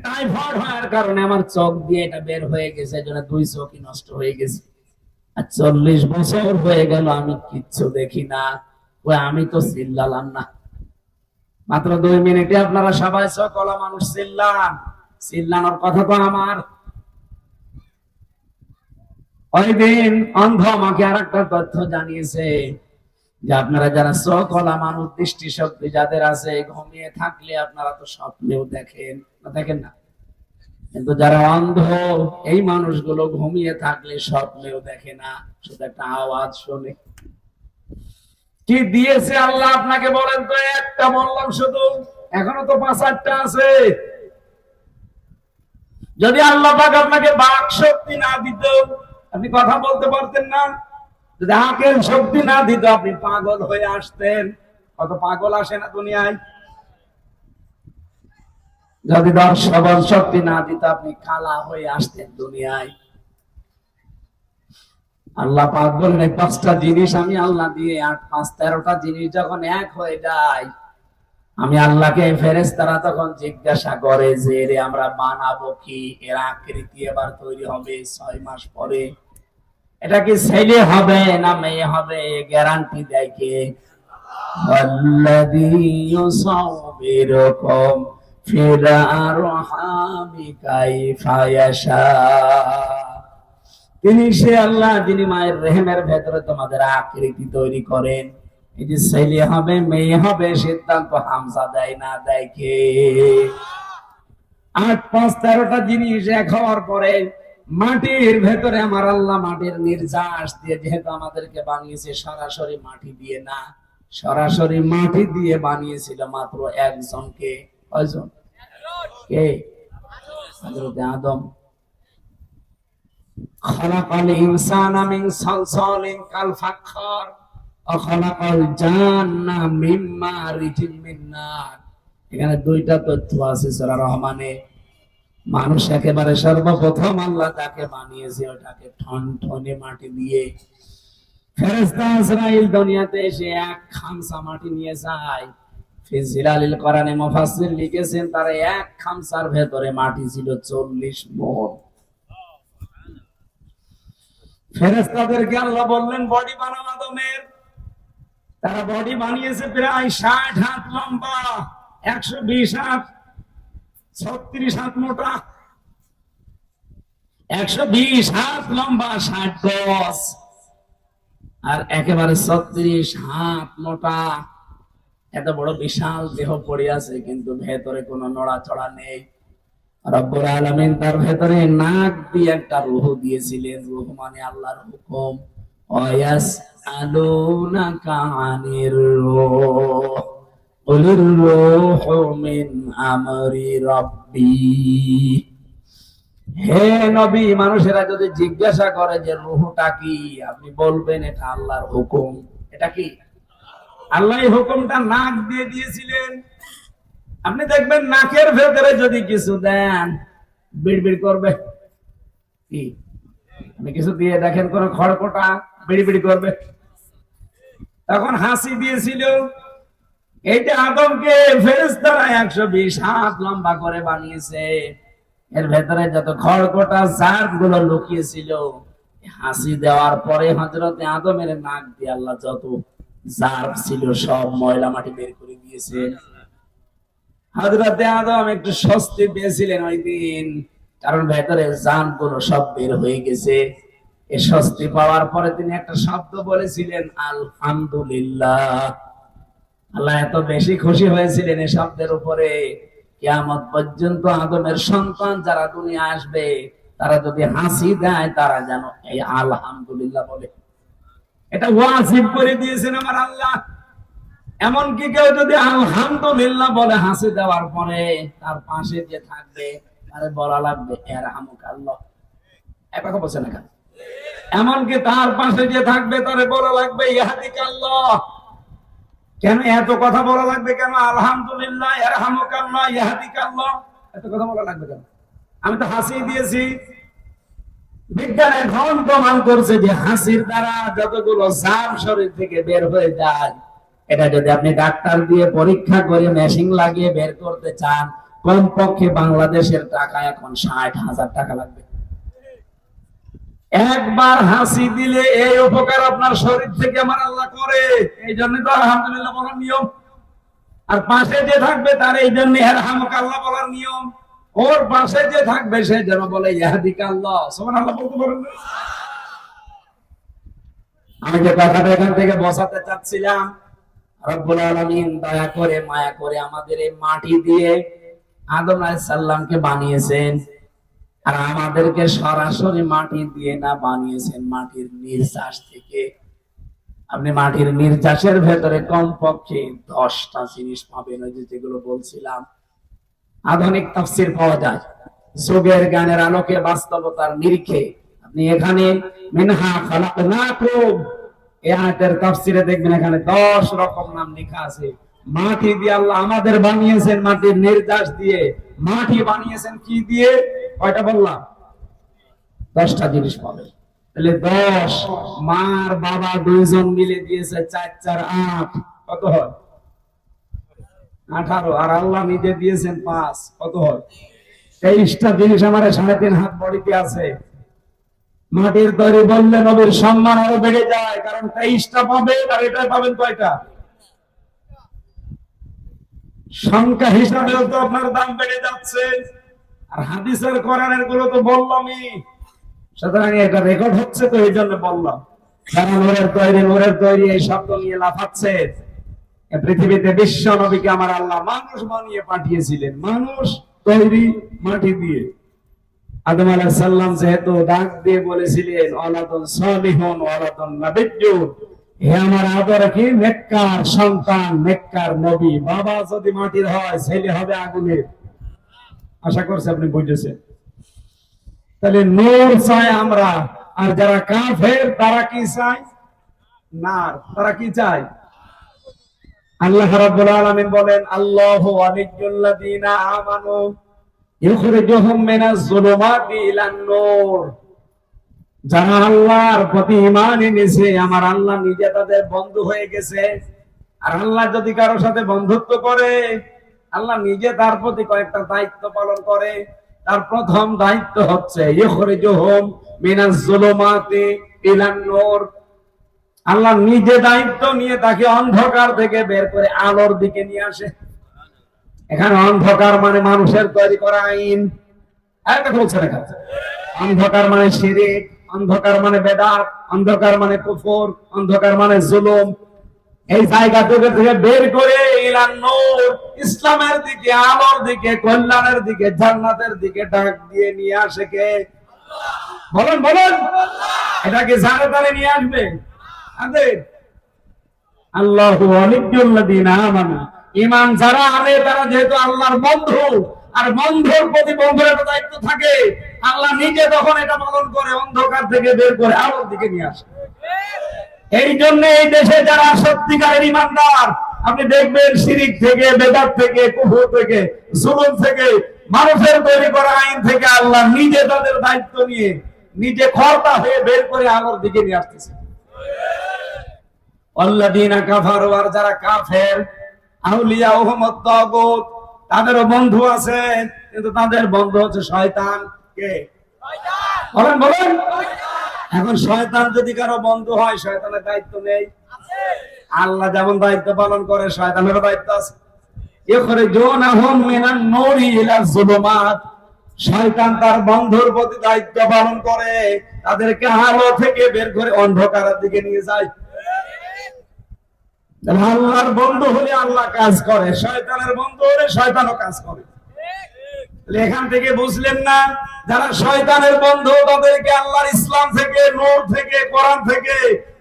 টাইফয়েড হওয়ার কারণে আমার চোখ দিয়ে এটা বের হয়ে গেছে, এই জন্য 2 চোখই নষ্ট হয়ে গেছে। আর 40 বছর হয়ে গেল আমি কিচ্ছু দেখি না। ওই আমি তো চিল্লালাম না। মাত্র 2 মিনিটে আপনারা সবাই সকলা মানুষ চিল্লান। চিল্লানোর কথা তো আমার। ওই দিন অন্ধ আমাকে আর একটা তথ্য জানিয়েছে যে আপনারা যারা সকলা মানুষ, দৃষ্টি শক্তি যাদের আছে, ঘুমিয়ে থাকলে আপনারা তো স্বপ্নেও দেখেন না, দেখেন না? কিন্তু যারা অন্ধ, এই মানুষগুলো ঘুমিয়ে থাকলে স্বপ্নেও দেখে না, শুধু একটা আওয়াজ শোনে। কি দিয়েছে আল্লাহ আপনাকে বলেন তো? একটা বললাম শুধু, এখনো তো 5-8টা আছে। যদি আল্লাহ পাক আপনাকে বাক শক্তি না দিত, আপনি কথা বলতে পারতেন না। যদি আকেল শক্তি না দিত, আপনি পাগল হয়ে আসতেন। কত পাগল আসে না দুনিয়ায়। যদি দর্শন শক্তি না দিত, আপনি কালা হয়ে আসতেন দুনিয়ায়। আল্লাহ পাক বলেন, এই 5টা জিনিস আমি আল্লাহ দিয়ে 8, 5, 13টা জিনিস যখন এক হয়ে যায়, আমি আল্লাহকে ফেরেশতারা তখন জিজ্ঞাসা করে যে রে আমরা বানাবো কি? এর আকৃতি এবার তৈরি হবে 6 মাস পরে। এটা কি ছেলে হবে না মেয়ে হবে? গ্যারান্টি দেয় কে? আল্লাযী ইউসাউবিরুকুম ফিল আরহামি কাইফা ইয়াশা। তিনি সে আল্লাহ যিনি মায়ের রেহেমের ভেতরে তোমাদের আকৃতি তৈরি করেন। এই যে ছেলে হবে মেয়ে হবে সিদ্ধান্ত হামজা দেয় না, দেয় কে? 8, 5, 13টা জিনিস এক হওয়ার পরে মাটির ভেতরে আমার আল্লাহ মাটির নির্যাস দিয়ে, যেহেতু আমাদেরকে বানিয়েছে সরাসরি মাটি দিয়ে না, সরাসরি মাটি দিয়ে বানিয়েছিল মাত্র একজনকে। কয়জন? কে? হযরত আদম। খালাকাল ইনসানা মিন সালসালিন কাল ফাখখার ওয়া খালাকাল জান্না মিন মারিজিন মিন নার। এখানে 2টা তথ্য আছে সূরা রহমানে। মানুষ একেবারে সর্বপ্রথম আল্লাহ তাকে বানিয়েছে ওটাকে ঠনঠনে মাটি দিয়ে। ফেরেশতা আজরাইল দুনিয়াতে এসে এক খামসা মাটি নিয়ে যায়। ফি জিলালিল কোরআনে মুফাসসির লিখেছেন তার এক খামসার ভেতরে মাটি ছিল 40 মণ। ফেরেশতাদেরকে আল্লাহ বললেন বডি বানাও আদমের। তারা বডি বানিয়েছে প্রায় 60 হাত লম্বা, 120 হাত, 36 হাত মোটা। 120 হাত লম্বা, 60 গজ, আর একেবারে 36 হাত মোটা। এত বড় বিশাল দেহ পড়ে আছে, কিন্তু ভেতরে কোনো নড়াচড়া নেই। রব্বুল আলামিন তার ভেতরে নাক দিয়ে একটা রূহ দিয়েছিলেন। রূহ মানে আল্লাহর হুকুম। ওয়ায়াসআলুনাকা আনির রূহ কুলির রূহু মিন আমরি রাব্বি। হে নবী, মানুষেরা যদি জিজ্ঞাসা করে যে রূহটা কি, আপনি বলবেন এটা আল্লাহর হুকুম। এটা কি? আল্লাহ এই হুকুমটা নাক দিয়ে দিয়েছিলেন। আপনি দেখবেন নাকের ভেতরে যদি কিছু দেন বিড়বিড় করবে। কি? আপনি কিছু দিয়ে দেখেন কোন খড়কটা, বিড়বিড় করবে। তখন হাসি দিয়েছিল। এইটা আদমকে ফেরেশতারা 120 হাত লম্বা করে বানিয়েছে। এর ভেতরে যত খড়কটা জার গুলো লুকিয়েছিল, হাসি দেওয়ার পরে হযরতে আদমের নাক দিয়ে আল্লাহ যত জার ছিল সব ময়লা মাটি বের করে দিয়েছেন। হযরতে আদম একটু স্বস্তি পেয়েছিলেন ওই দিন। কারণ ভেতরে জান গুলো সব বের হয়ে গেছে। এই স্বস্তি পাওয়ার পরে তিনি একটা শব্দ বলেছিলেন, আলহামদুলিল্লাহ। আল্লাহ এত বেশি খুশি হয়েছিলেন এই শব্দের উপরে, কিয়ামত পর্যন্ত আদমের সন্তান যারা দুনিয়া আসবে তারা যদি হাসি দেয় তারা যেন এই আলহামদুলিল্লাহ বলে। এটা ওয়াজিব করে দিয়েছেন আমার আল্লাহ। এমনকি কেউ যদি আলহামদুলিল্লাহ বলে হাসি দেওয়ার পরে, তার পাশে যে থাকবে তারে বলা লাগবে ইয়ারহামুকাল্লাহ। এক কথা বলছেন না? এমনকি তার পাশে যে থাকবে তারে বলা লাগবে ইয়াহদিকাল্লাহ। কেন এত কথা বলা লাগবে? কেন আলহামদুলিল্লাহ, ইয়ারহামুকাল্লাহ, ইয়াহদিকাল্লাহ এত কথা বলা লাগবে কেন? আমি তো হাসি দিয়েছি। বিজ্ঞান এখন প্রমাণ করছে যে হাসির দ্বারা যতগুলো জাম শরীর থেকে বের হয়ে যায়, এটা যদি আপনি ডাক্তার দিয়ে পরীক্ষা করে মেশিন লাগিয়ে বের করতে চান, কমপক্ষে বাংলাদেশের টাকা এখন 60,000 টাকা লাগবে। একবার হাসি দিলে এই উপকার আপনার শরীর থেকে আমার আল্লাহ করে। এই জন্য তো আলহামদুলিল্লাহ বলার নিয়ম। আর পাশে যে থাকবে তার এই জন্য ইয়ারহামুকাল্লাহ বলার নিয়ম। ওর পাশে যে থাকবে সে যেন বলে ইয়াহদিকাল্লাহ। সুবহানাল্লাহ বলতে পারেন না? আমি যে কথাটা এখান থেকে বসাতে চাচ্ছিলাম, রব্বুল আলামিন দয়া করে মায়া করে আমাদের এই মাটি দিয়ে আদম আলাইহিস সালামকে বানিয়েছেন। আর আমাদেরকে সরাসরি মাটি দিয়ে না, বানিয়েছেন মাটির নির্যাস থেকে। আপনি মাটির নির্যাসের ভেতরে কমপক্ষে 10টা জিনিস পাবেন, ওই যেগুলো বলছিলাম। আধুনিক তাফসীর পাওয়া যায় যুগের জ্ঞানের আলোকে, বাস্তবতার নিরিখে। আপনি এখানে মিনহা খালাকনাকুম এই আয়াতের তাফসীরে দেখবেন এখানে 10 রকম নাম লেখা আছে। মাটি দিয়ে আল্লাহ আমাদের বানিয়েছেন, মাটির নির্যাস দিয়ে। মাটি বানিয়েছেন কি দিয়ে? কয়টা বললাম? 10টা জিনিস পাবে। তাহলে 10 মার বাবা দুইজন মিলে দিয়েছে 4 4 8, কত হয়? 18। আর আল্লাহ নিজে দিয়েছেন 5, কত হয়? 23টা জিনিস আমার 3.5 হাত বডিতে আছে। মাটির তৈরি বললে নবীর সম্মান আরো বেড়ে যায়, কারণ 23টা পাবে। আর এটাই পাবেন কয়টা? সংখ্যা হিসাবেও তো আপনার দাম বেড়ে যাচ্ছে। আর হাদিসের কোরআনের গুলো তো বললামই, সুতরাং এটা রেকর্ড হচ্ছে, তো এই জন্য বললাম। যারা নূরের তৈরি এই শব্দ নিয়ে লাফাচ্ছে, পৃথিবীতে বিশ্ব নবীকে আমার আল্লাহ মানুষ বানিয়ে পাঠিয়েছিলেন, মানুষ তৈরি মাটি দিয়ে। আদম আলাইহিস সালাম যেহেতু ডাক দিয়ে বলেছিলেন ওয়ালাদুন সালিহুন ওয়ালাদুন নাবিয়্যুন, হে আমার আদর কি নেককার সন্তান, নেককার নবী। বাবা যদি মাটির হয়, ছেলে হবে আগুনের। আশা করছি আপনি বুঝেছেন। তাহলে নূর চাই আমরা। আর যারা কাফের তারা কি চায়? নার। তারা কি চায়? আল্লাহ রাব্বুল আলামিন বলেন, আল্লাহু ওয়ালিয়্যুল্লাযীনা আমানু ইখরিজুহুম মিনাজ যুলুমাতি ইলান নূর। যারা আল্লাহর প্রতি ঈমান এনেছে, আমার আল্লাহ নিজে তাদের বন্ধু হয়ে গেছে। আর আল্লাহ যদি কারোর সাথে বন্ধুত্ব করে, আল্লাহ নিজে তার প্রতি কয়েকটা দায়িত্ব পালন করে। তার প্রথম দায়িত্ব হচ্ছে ইখরিজুহুম মিনাজ যুলুমাতি ইলান নূর। আল্লাহ নিজে দায়িত্ব নিয়ে তাকে অন্ধকার থেকে বের করে আলোর দিকে নিয়ে আসে। এখানে অন্ধকার মানে মানুষের তৈরি করা আইন। অন্ধকার মানে শিরক, অন্ধকার মানে বেদাত, অন্ধকার মানে কুফর, অন্ধকার মানে জুলুম। এই জায়গা থেকে বের করে ইলান নূর, ইসলামের দিকে, আলোর দিকে, কল্যাণের দিকে, জান্নাতের দিকে ডাক দিয়ে নিয়ে আসে কে? বলেন বলেন। এটাকে জান্নাতে নিয়ে আসবে আল্লাহু ওয়ালিয়্যুল্লাযীনা আমানু। ঈমান যারা আনে তারা যেহেতু আল্লাহর বন্ধু, আর বন্ধুর প্রতি বন্ধুর একটা দায়িত্ব থাকে। আল্লাহ নিজে তখন এটা পালন করে, অন্ধকার থেকে বের করে আলোর দিকে নিয়ে আসে। এই জন্য এই দেশে যারা সত্যিকারের ঈমানদার, আপনি দেখবেন শিরিক থেকে, বেদাত থেকে, কুফর থেকে, জুলুম থেকে, মানুষের তৈরি করা আইন থেকে আল্লাহ নিজে তাদের দায়িত্ব নিয়ে নিজে খর্তা হয়ে বের করে আলোর দিকে নিয়ে আসতেছে। আল্লাযীনা কাফারু, আর যারা কাফের, আউলিয়াউহুমুত তাগুত, তাদেরও বন্ধু আছে, কিন্তু তাদের বন্ধু হচ্ছে শয়তান। কে? শয়তান। বলেন বলেন। এখন শয়তান যদি কারো বন্ধু হয়, শয়তানের দায়িত্ব নেই? আল্লাহ যেমন দায়িত্ব পালন করে, শয়তানেরও দায়িত্ব আছে। ইখরিজুনাহুম মিনান নূরি ইলা যুলুমাত। শয়তান তার বন্ধুর প্রতি দায়িত্ব পালন করে, তাদেরকে আলো থেকে বের করে অন্ধকারের দিকে নিয়ে যায়। আল্লাহর বন্ধু হলে আল্লাহ কাজ করে, শয়তানের বন্ধু হলে শয়তানও কাজ করে। এখান থেকে বুঝলেন না, যারা শয়তানের বন্ধু তাদেরকে আল্লাহর ইসলাম থেকে, নূর থেকে, কোরআন থেকে,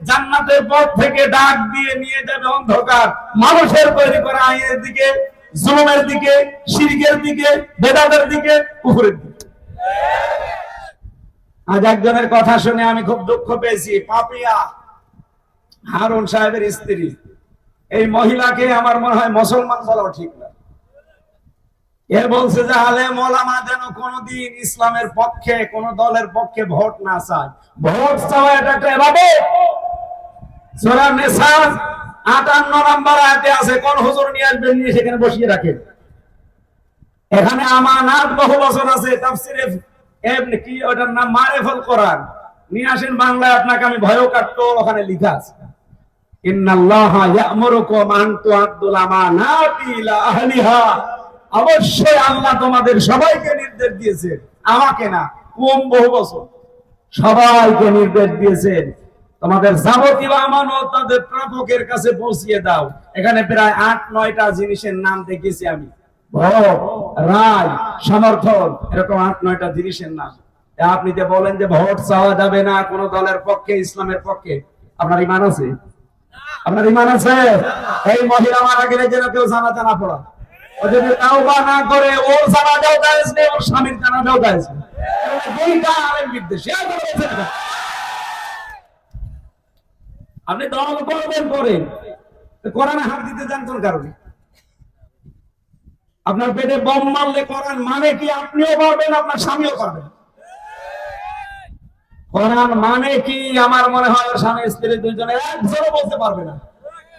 জান্নাতের পথ থেকে ডাক দিয়ে নিয়ে যাবে অন্ধকার, মানুষের তৈরি করা আইনের দিকে, জুলুমের দিকে, শিরকের দিকে, বেদাতের দিকে, কুফরের দিকে। আজ একজনের কথা শুনে আমি খুব দুঃখ পেয়েছি। পাপিয়া হারুন সাহেবের স্ত্রী, এই মহিলাকে আমার মনে হয় মুসলমান বলাও ঠিক না। এ বলছে যে আলেম ওলামা যেন কোনদিন ইসলামের পক্ষে, কোন দলের পক্ষে ভোট না চায়। ভোট চাওয়া এটা একটা ইবাদত। সূরা নিসা 58 নম্বর আয়াতে আছে, কোন হুজুর নিয়ে আসবেন, নিয়ে সেখানে বসিয়ে রাখেন। এখানে আমানাত বহু বচন আছে, তাফসিরে ইবনে কি ওটার নাম মারিফুল কোরআন, নিয়ে আসেন বাংলায়, আপনাকে আমি ভয়ও কাটতো, ওখানে লেখা আছে ইন্নাল্লাহা ইয়া'মুরুকুম আন তু'আদ্দুল আমানাতি ইলা আহলিহা। অবশ্যই আল্লাহ তোমাদের সবাইকে নির্দেশ দিয়েছেন, আমাকে না, কম বহু বছর সবাইকে নির্দেশ দিয়েছেন, তোমাদের যাবতীয় আমানত তাদের প্রাপকের কাছে পৌঁছিয়ে দাও। এখানে প্রায় 8-9টা জিনিসের নাম দেখেছি আমি, ভোট, রায়, সমর্থন, এরকম 8-9টা জিনিসের নাম। আপনি যে বলেন যে ভোট চাওয়া যাবে না কোন দলের পক্ষে, ইসলামের পক্ষে, আপনার ঈমান আছে? আপনার ঈমান আছে? এই মহিলা মারা গেলে যেন কেউ জানাজা না পড়া, ও যদি তাওবা না করে, ওর জানাজাও জায়েজ নেই, ওর স্বামীর জানাজাও জায়েজ নেই। দুইটা আলেম বিদ্বেষী। আপনি দল করবেন করেন, কোরআনে হাত দিতে যান কোন কারণে? আপনার পেটে বম মারলে কোরআন মানে কি আপনিও পারবেন, আপনার স্বামীও পারবেন। কোরআন মানে কি আমার মনে হয় স্বামী স্ত্রী দুইজনের একজনও বলতে পারবে না।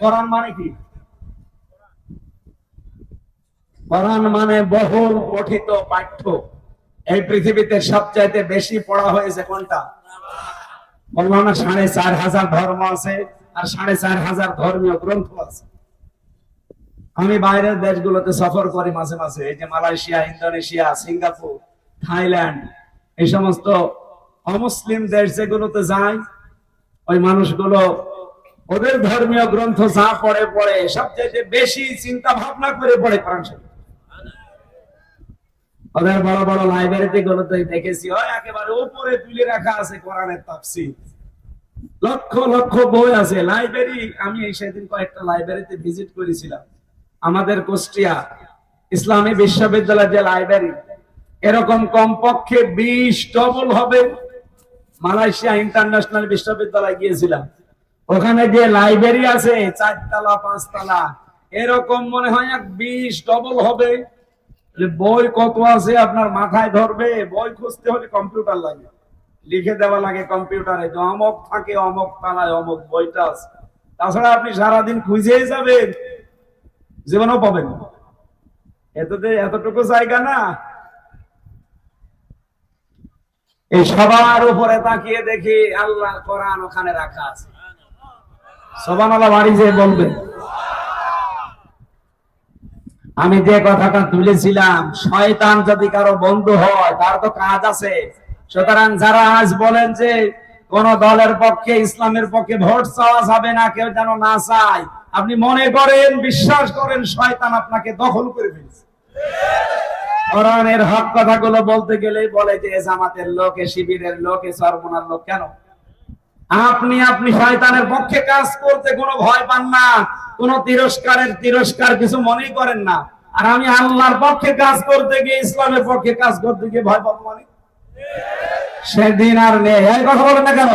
কোরআন মানে কি? কোরআন মানে বহুল পঠিত পাঠ্য। এই পৃথিবীতে সবচাইতে বেশি পড়া হয়েছে কোনটা? বললাম না 4500 ধর্ম আছে, আর 4500 ধর্মীয় গ্রন্থ আছে। আমি বাইরের দেশগুলোতে সফর করি মাঝে মাঝে, এই যে মালয়েশিয়া, ইন্দোনেশিয়া, সিঙ্গাপুর, থাইল্যান্ড, এই সমস্ত অমুসলিম দেশ যেগুলোতে যাই, ওই মানুষগুলো ওদের ধর্মীয় গ্রন্থ যা পড়ে পড়ে সবচেয়ে বেশি চিন্তা ভাবনা করে পড়ে কোরআন শরীফ। ওদের বড় বড় লাইব্রেরিতে গুলোতে দেখেছি, হয় একেবারে উপরে তুলে রাখা আছে কোরআনের তাফসীর, লক্ষ লক্ষ বই আছে লাইব্রেরি। আমি এই সেদিন কয়েকটা লাইব্রেরিতে ভিজিট করেছিলাম। আমাদের কুষ্টিয়া ইসলামী বিশ্ববিদ্যালয়ের যে লাইব্রেরি, এরকম কমপক্ষে 20 ডবল হবে। মালয়েশিয়া ইন্টারন্যাশনাল বিশ্ববিদ্যালয়ে গিয়েছিলাম, ওখানে যে লাইব্রেরি আছে 4 তলা 5 তলা, এরকম মনে হয় 20 ডবল হবে। বই কত আছে আপনার মাথায় ধরবে? বই খুঁজতে হলে কম্পিউটার লাগে, লিখে দেওয়া লাগে কম্পিউটারে, তো অমুক থাকে অমুক তলায় অমুক বইটা আছে। তাছাড়া আপনি সারাদিন খুঁজেই যাবেন, জীবনেও পাবেন না। এতটুকু জায়গা না। এই সবার উপরে তাকিয়ে দেখি আল্লাহ কোরআন ওখানে রাখা আছে। সুবহানাল্লাহ বাড়ি যে বলবে। আমি যে কথাটা তুলেছিলাম, শয়তান যদি কারো বন্ধু হয় তার তো কাজ আছে। সুতরাং যারা আজ বলেন যে কোন দলের পক্ষে, ইসলামের পক্ষে ভোট চাওয়া যাবে না, কেউ যেন না চায়, আপনি মনে করেন, বিশ্বাস করেন, শয়তান আপনাকে দখল করে ফেলছে। কোরআনের হক কথাগুলো বলতে গেলেই বলে যে জামাতের লোক, শিবিরের লোক, সরমনার লোক। কেন? আপনি শয়তানের পক্ষে কাজ করতে কোনো ভয় পান না, কোন তিরস্কার কিছু মনেই করেন না। আর আমি আল্লাহর পক্ষে কাজ করতে গিয়ে, ইসলামের পক্ষে কাজ করতে গিয়ে ভয় পাবো মানে? সেদিন আর নেই। এই কথা বলেন না কেন?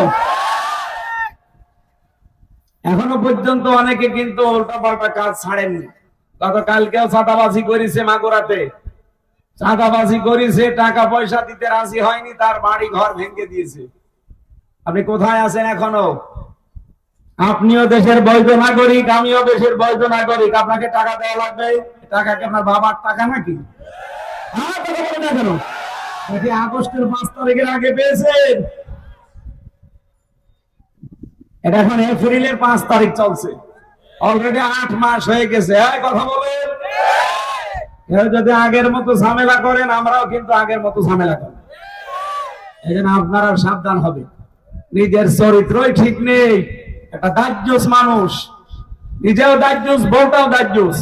এখনো পর্যন্ত অনেকে কিন্তু উল্টাপাল্টা কাজ ছাড়েননি। গতকালকেও চাঁদাবাজি করেছে মাগুরাতে, চাঁদাবাজি করেছে, টাকা পয়সা দিতে রাজি হয়নি, তার বাড়ি ঘর ভেঙে দিয়েছে। আপনি কোথায় আছেন এখনো? আপনিও দেশের বৈধ নাগরিক, আমিও দেশের বৈধ নাগরিক। আপনাকে টাকা দেওয়া লাগবে? টাকা কি আপনার বাবার টাকা নাকি? কথা বলেন না কেন? নাকি আগস্টের 5 তারিখের আগে পেয়েছেন? এটা এখন এপ্রিলের 5 তারিখ চলছে, অলরেডি 8 মাস হয়ে গেছে। কথা বলেন। এরা যদি আগের মতো ঝামেলা করেন, আমরাও কিন্তু আগের মতো ঝামেলা করি। এই জন্য আপনারা সাবধান হবে। নিজের চরিত্রই ঠিক নেই, একটা দাজ্জুস মানুষ, নিজেও দাজ্জুস, বউটাও দাজ্জুস।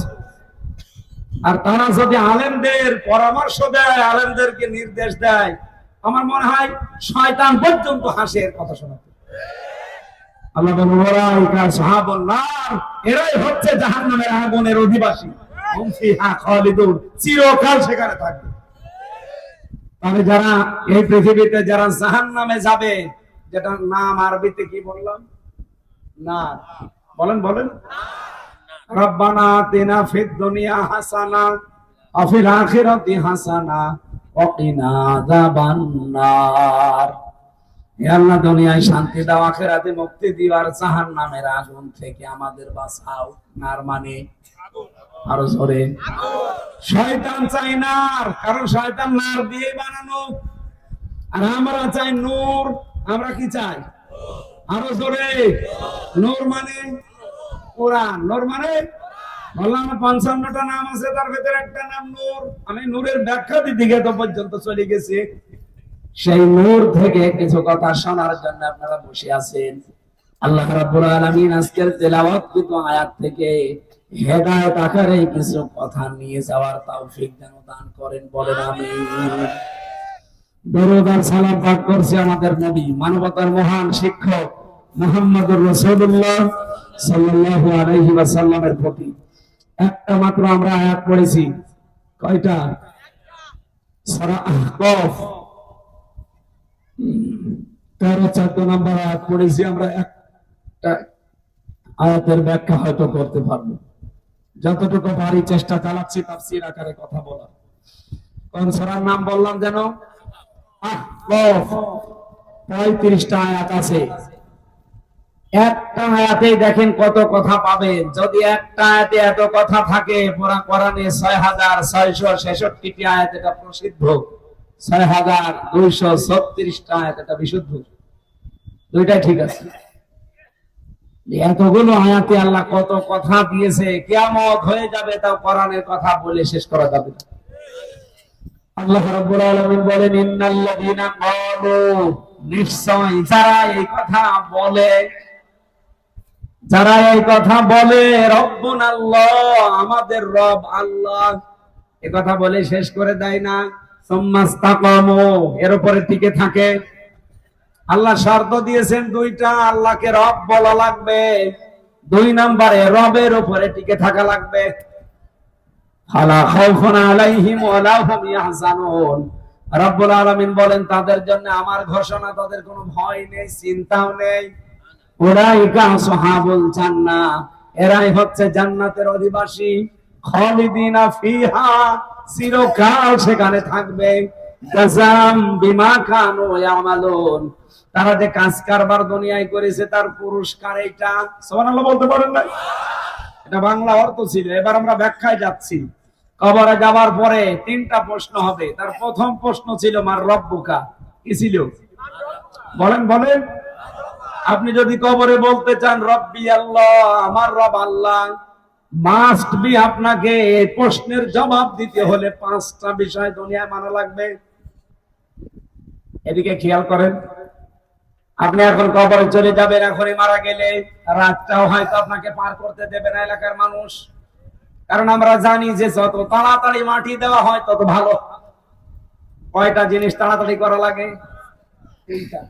আর তারা যদি আলেমদের পরামর্শ দেয়, আলেমদেরকে নির্দেশ দেয়, আমার মনে হয় শয়তান পর্যন্ত হাসে এর কথা শোনাতে। আল্লাহ বলেন ওয়ালাইকা আসহাবুন নার, এরাই হচ্ছে জাহান্নামের আগুনের অধিবাসী, হুম ফিহা খালিদুন, চিরকাল সেখানে থাকবে। তাহলে যারা এই পৃথিবীতে যারা জাহান্নামে যাবে, যেটার নাম আরবিতে কি বললাম? না, বলেন বলেন। রব্বানা আতিনা ফিদ দুনিয়া হাসানা ওয়া ফিল আখিরাতি হাসানা ওয়া কিনা আযাবান নার। হে আল্লাহ, দুনিয়ায় শান্তি দাও, আখিরাতে মুক্তি দিও, আর জাহান্নামের আগুন থেকে আমাদের বাঁচাও। নার মানে আরো জোরে। শয়তান চাই নার, কারণ শয়তান নার দিয়ে বানানো, আর আমরা চাই নূর। আমরা কি চাই? আরো জোরে। নূর মানে কোরআন। নূর মানে বললাম 55টা নাম আছে, তার ভেতরে একটা নাম নূর। আমি নূরের ব্যাখ্যা দিতে গিয়ে তো পর্যন্ত চলে গেছি। সেই নূর থেকে কিছু কথা শোনার জন্য আপনারা বসে আছেন। আল্লাহ রাব্বুল আলামিন আজকের তেলাওয়াতকৃত আয়াত থেকে হেদায়েত আকারে কিছু কথা নিয়ে যাওয়ার তৌফিক যেন দান করেন, বলেন আমিন। দরুদ আর সালাম পাঠ করছি আমাদের নবী, মানবতার মহান শিক্ষক মুহাম্মদুর রাসূলুল্লাহ সাল্লাল্লাহু আলাইহি ওয়াসাল্লামের প্রতি। একটা মাত্র আমরা আয়াত পড়েছি। কয়টা? সূরা আহকাফ 13-14 নম্বর আয়াত পড়েছি আমরা। একটা আয়াতের ব্যাখ্যা হয়তো করতে পারবো, যতটুকু পারি চেষ্টা চালাচ্ছি তাফসীর আকারে কথা বলার। কোন সূরার নাম বললাম যেন? আহকাফ। 35টা আয়াত আছে। একটা আয়াতেই দেখেন কত কথা পাবেন। যদি একটা আয়াতে এত কথা থাকে, পুরা কোরআনে 6666টি আয়াত, এটা প্রসিদ্ধ। 6236টা আয়াত, এটা বিশুদ্ধ। দুইটাই ঠিক আছে। এতগুলো আয়াতে আল্লাহ কত কথা দিয়েছে, কিয়ামত হয়ে যাবে তাও কোরআনের কথা বলে শেষ করা যাবে না। আল্লাহ রাব্বুল আলামিন বলেন ইন্নাল্লাযীনা ক্বালু, নিশ্চয় যারা এই কথা বলে, যারা এই কথা বলে রব্বুনাল্লাহ, আমাদের রব আল্লাহ, এই কথা বলে শেষ করে দেয় না। সুম্মাস্তাকামু, এর উপরে টিকে থাকে। আল্লাহ শর্ত দিয়েছেন দুইটা, আল্লাহকে রব বলা লাগবে, 2 নম্বরে রবের উপরে টিকে থাকা লাগবে। ফালা খাউফুন আলাইহিম ওয়ালা হুম ইয়াহজানুন, রব্বুল আলামিন বলেন তাদের জন্য আমার ঘোষণা, তাদের কোনো ভয় নেই, চিন্তাও নেই। উলাইকা আসহাবুল জান্নাহ, এরাই হচ্ছে জান্নাতের অধিবাসী। খালিদিনা ফিহা, চিরকাল সেখানে থাকবে। জাযাম বিমা কানু ইয়ামালুন, তারা যে কাজ কারবার দুনিয়ায় করেছে তার পুরস্কার এইটা। সুবহানাল্লাহ বলতে পারেন না? এটা বাংলা অর্থ ছিল। এবার আমরা ব্যাখ্যায় যাচ্ছি। কবরে যাওয়ার পরে 3টা প্রশ্ন হবে। তার প্রথম প্রশ্ন ছিল মার রব্বুকা, কি ছিল? বলেন বলেন। আপনি যদি কবরে বলতে চান রব্বি আল্লাহ, আমার রব আল্লাহ, মাস্ট বি আপনাকে এই প্রশ্নের জবাব দিতে হলে 5টা বিষয় দুনিয়ায় মানা লাগবে। এদিকে খেয়াল করেন। আপনি এখন কবরে চলে যাবেন, এখনই মারা গেলে রাতটাও হয়তো আপনাকে পার করতে দেবে না এলাকার মানুষ। কারণ আমরা জানি যে যত তাড়াতাড়ি মাটি দেওয়া হয় তত ভালো। কয়টা জিনিস তাড়াতাড়ি করা লাগে? 3টা।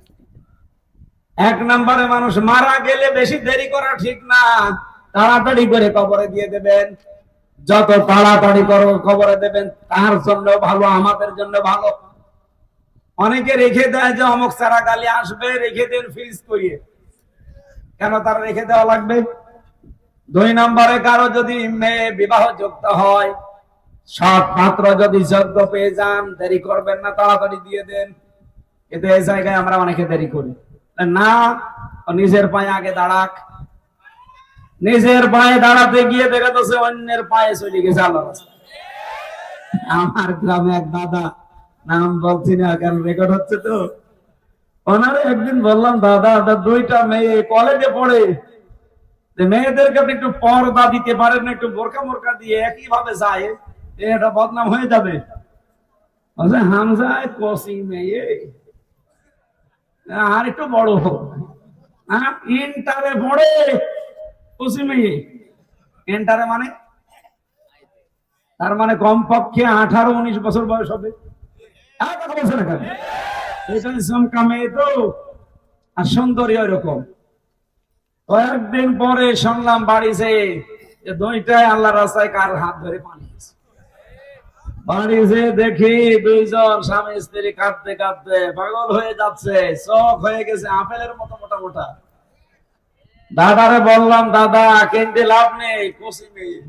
1 নম্বরে মানুষ মারা গেলে বেশি দেরি করা ঠিক না, তাড়াতাড়ি করে কবরে দিয়ে দেবেন। যত তাড়াতাড়ি কবরে দেবেন তার জন্য ভালো, আমাদের জন্য ভালো। অনেকে রেখে দেয় যে অমুক সারা গালি আসবে, রেখে দেন ফ্রিজ করিয়ে। কেন তারা রেখে দেওয়া লাগবে? 2 নম্বরে কারো যদি মেয়ে বিবাহ যুক্ত হয়, সৎ পাত্র যদি যোগ্য পেয়ে যান, দেরি করবেন না, তাড়াতাড়ি দিয়ে দেন। কিন্তু এই জায়গায় আমরা অনেকে দেরি করি না। নিজের পায়ে আগে দাঁড়াক, নিজের পায়ে দাঁড়াতে গিয়ে দেখা যাচ্ছে অন্যের পায়ে চলে গেছে আল্লাহ রাস্তায়। আমার গ্রামে এক দাদা, নাম বলছি না কারণ রেকর্ড হচ্ছে তো, ওনারে একদিন বললাম দাদা, 2টা মেয়ে কলেজে পড়ে, মেয়েদেরকে আপনি একটু পর্দা দিতে পারেন না, একটু বোরকা মোরকা দিয়ে একই ভাবে যায়, এটা বদনাম হয়ে যাবে। হামজা কসি মেয়ে আর একটু বড় হোক, ইন্টারে পড়ে কসি মেয়ে। ইন্টারে মানে তার মানে কমপক্ষে 18-19 বছর বয়স হবে। কথা বলছে না কেন? এটা চমকা মেয়ে তো, আর সুন্দরী ওইরকম। কয়েকদিন পরে শুনলাম বাড়িতে দুইটাই আল্লাহ রাস্তায় কার হাত ধরে পালিয়েছে। বাড়িতে দেখি দুইজন স্বামী স্ত্রী কাঁদতে কাঁদতে পাগল হয়ে যাচ্ছে, চোখ হয়ে গেছে আপেলের মতো মোটা মোটা। দাদারে বললাম, দাদা কেন্দ্রে লাভ নেই, কচি মেয়ে।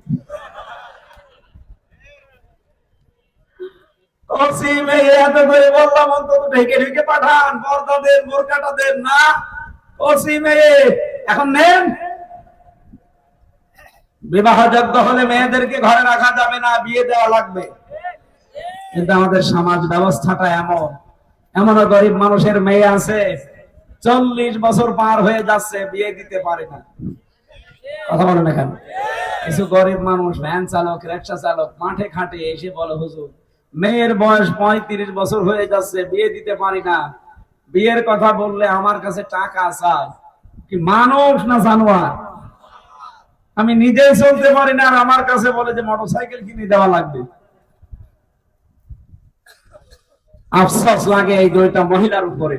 কচি মেয়ে এত করে বললাম অন্তত ঢেকে ঢেকে পাঠান, পর্দা দেন, বোরকাটা দেন। না, কচি মেয়ে। এখন নেন, বিবাহযোগ্য হলে মেয়েদেরকে ঘরে রাখা যাবে না, বিয়ে দেওয়া লাগবে। কিন্তু আমাদের সমাজ ব্যবস্থাটা এমন, এমনও গরিব মানুষের মেয়ে আছে 40 বছর পার হয়ে যাচ্ছে, বিয়ে দিতে পারে না। কথা বলে না কেন? কিছু গরিব মানুষ, ভ্যান চালক, রিক্সা চালক, মাঠে খাটে এসে বলে, হুজুর মেয়ের বয়স 35 বছর হয়ে যাচ্ছে, বিয়ে দিতে পারি না। বিয়ের কথা বললে আমার কাছে টাকা চায়। কি মানুষ না জানোয়ার? আমি নিজেই চলতে পারি না, আর আমার কাছে বলে যে মোটরসাইকেল কিনে দেওয়া লাগবে। আফসোস লাগে এই দুইটা মহিলার উপরে।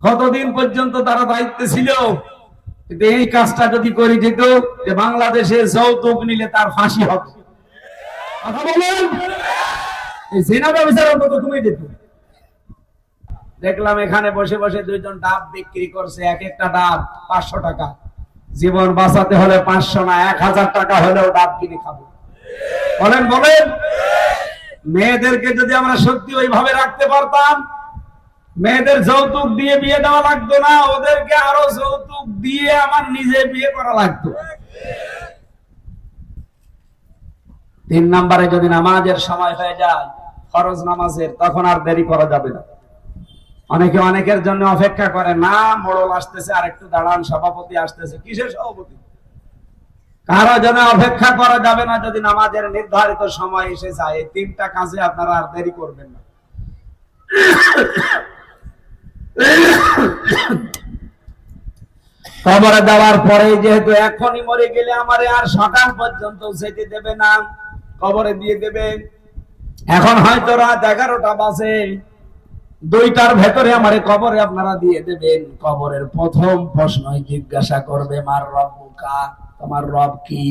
কতদিন পর্যন্ত তারা দায়িত্বে ছিল, কিন্তু এই কাজটা যদি করে যেত যে বাংলাদেশে যৌতুক নিলে তার ফাঁসি হবে। কথা বলেন, এই জেনা ব্যবসার অন্তত কমে যেত। দেখলাম এখানে বসে বসে দুইজন ডাব বিক্রি করছে, এক একটা ডাব 500 টাকা। জীবন বাঁচাতে হলে 500 না 1000 টাকা হলেও ডাব কিনে খাবো। বলেন বলেন, মেয়েদেরকে যদি আমরা সত্যি ওইভাবে রাখতে পারতাম, মেয়েদের যৌতুক দিয়ে বিয়ে দেওয়া লাগতো না, ওদেরকে আরো যৌতুক দিয়ে আমার নিজে বিয়ে করা লাগতো। 3 নম্বরে যদি নামাজের সময় হয়ে যায়, ফরজ নামাজের, তখন আর দেরি করা যাবে না। অনেকে অনেকের জন্য অপেক্ষা করে, না মোড়ল আসতেছে আর একটু দাঁড়ান, সভাপতি আসতেছে। কিসের সভাপতি? কারো জন্য অপেক্ষা করা যাবে না। যদি নামাজের নির্ধারিত সময় এসে যায়, এই 3টা কাজে আপনারা আর দেরি করবেন না। কবরে দেওয়ার পরে যেহেতু এখনই মরে গেলে আমারে আর সকাল পর্যন্ত যেতে দেবে না, কবরে দিয়ে দেবে। এখন হয়তো রাত 11টা বাজে, 2টার ভেতরে আমারে কবরে আপনারা দিয়ে দেবেন। কবরের প্রথম প্রশ্নই জিজ্ঞাসা করবে, মার রব্বুকা, তোমার রব কি?